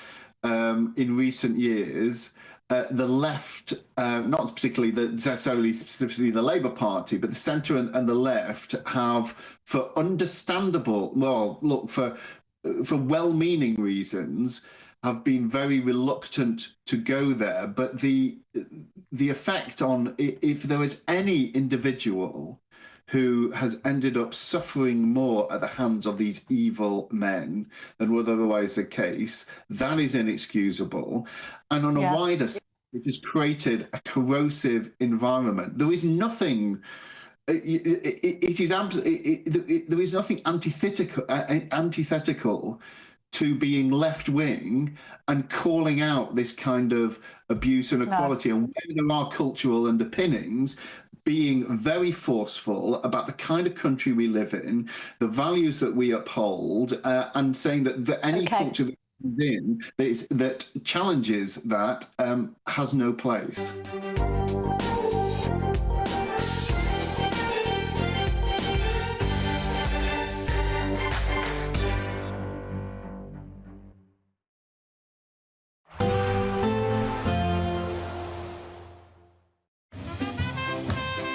years, the left, not particularly necessarily specifically the Labour Party, but the centre and the left have, for understandable, for well-meaning reasons, have been very reluctant to go there. But the effect on, if there is any individual who has ended up suffering more at the hands of these evil men than was otherwise the case, that is inexcusable. And on a wider scale, it has created a corrosive environment. There is nothing. There is nothing antithetical to being left-wing and calling out this kind of abuse and equality. And where there are cultural underpinnings, being very forceful about the kind of country we live in, the values that we uphold, and saying that any culture that comes in that challenges that has no place.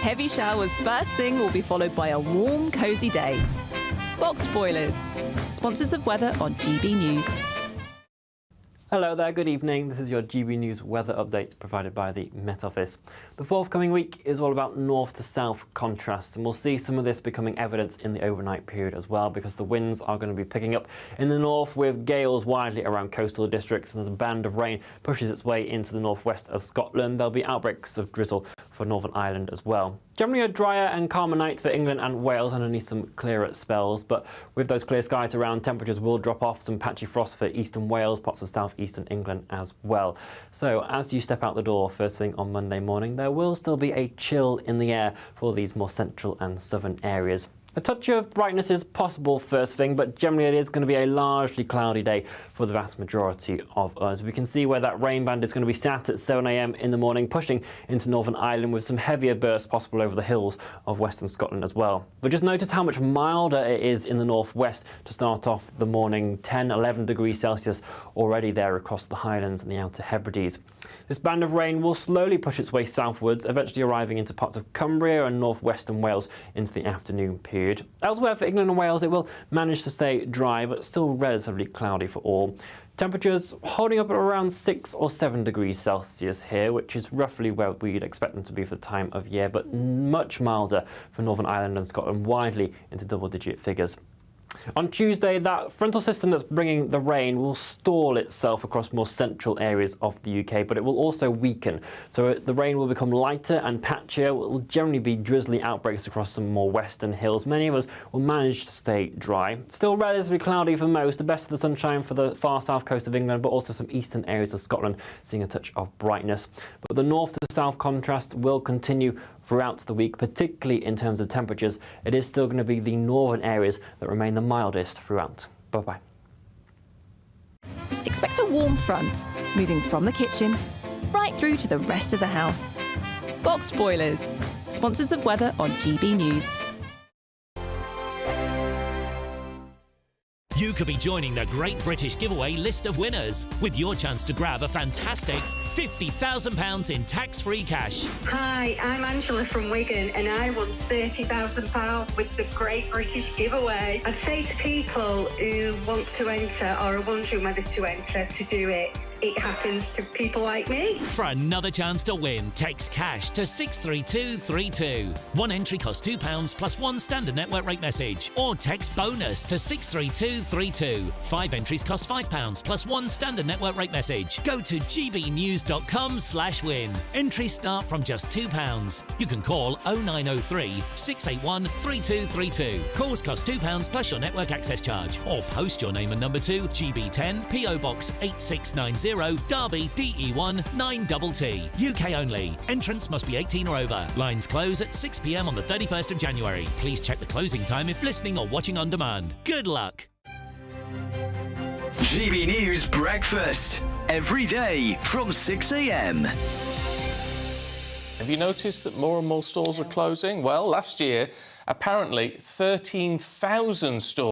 Heavy showers first thing will be followed by a warm, cosy day. Boxed boilers, sponsors of weather on GB News. Hello there, good evening. This is your GB News weather update provided by the Met Office. The forthcoming week is all about north to south contrast, and we'll see some of this becoming evident in the overnight period as well, because the winds are going to be picking up in the north with gales widely around coastal districts, and as a band of rain pushes its way into the northwest of Scotland, there'll be outbreaks of drizzle for Northern Ireland as well. Generally a drier and calmer night for England and Wales underneath some clearer spells, but with those clear skies around, temperatures will drop off. Some patchy frost for eastern Wales, parts of southeastern England as well. So as you step out the door first thing on Monday morning, there will still be a chill in the air for these more central and southern areas. A touch of brightness is possible first thing, but generally it is going to be a largely cloudy day for the vast majority of us. We can see where that rain band is going to be sat at 7 a.m. in the morning, pushing into Northern Ireland with some heavier bursts possible over the hills of Western Scotland as well. But just notice how much milder it is in the northwest to start off the morning, 10, 11 degrees Celsius already there across the Highlands and the Outer Hebrides. This band of rain will slowly push its way southwards, eventually arriving into parts of Cumbria and northwestern Wales into the afternoon period. Elsewhere for England and Wales, it will manage to stay dry, but still relatively cloudy for all. Temperatures holding up at around 6 or 7 degrees Celsius here, which is roughly where we'd expect them to be for the time of year, but much milder for Northern Ireland and Scotland, widely into double-digit figures. On Tuesday, that frontal system that's bringing the rain will stall itself across more central areas of the UK, but it will also weaken. So the rain will become lighter and patchier. It will generally be drizzly outbreaks across some more western hills. Many of us will manage to stay dry. Still relatively cloudy for most, the best of the sunshine for the far south coast of England, but also some eastern areas of Scotland seeing a touch of brightness. But the north to south contrast will continue throughout the week, particularly in terms of temperatures. It is still going to be the northern areas that remain the mildest throughout. Bye-bye. Expect a warm front, moving from the kitchen right through to the rest of the house. Boxed Boilers, sponsors of weather on GB News. You could be joining the Great British Giveaway list of winners with your chance to grab a fantastic £50,000 in tax-free cash. Hi, I'm Angela from Wigan and I won £30,000 with the Great British Giveaway. I'd say to people who want to enter or are wondering whether to enter to do it, it happens to people like me. For another chance to win, text cash to 63232. One entry costs £2 plus one standard network rate message, or text bonus to 63232. 5 entries cost £5 plus one standard network rate message. Go to gbnews.com/win. Entries start from just £2. You can call 0903 681 3232. Calls cost £2 plus your network access charge, or post your name and number to GB10 PO Box 8690 Derby DE1 9TT. UK only. Entrance must be 18 or over. Lines close at 6 p.m. on the 31st of January. Please check the closing time if listening or watching on demand. Good luck. GB News Breakfast. Every day from 6 a.m. Have you noticed that more and more stores are closing? Well, last year, apparently 13,000 stores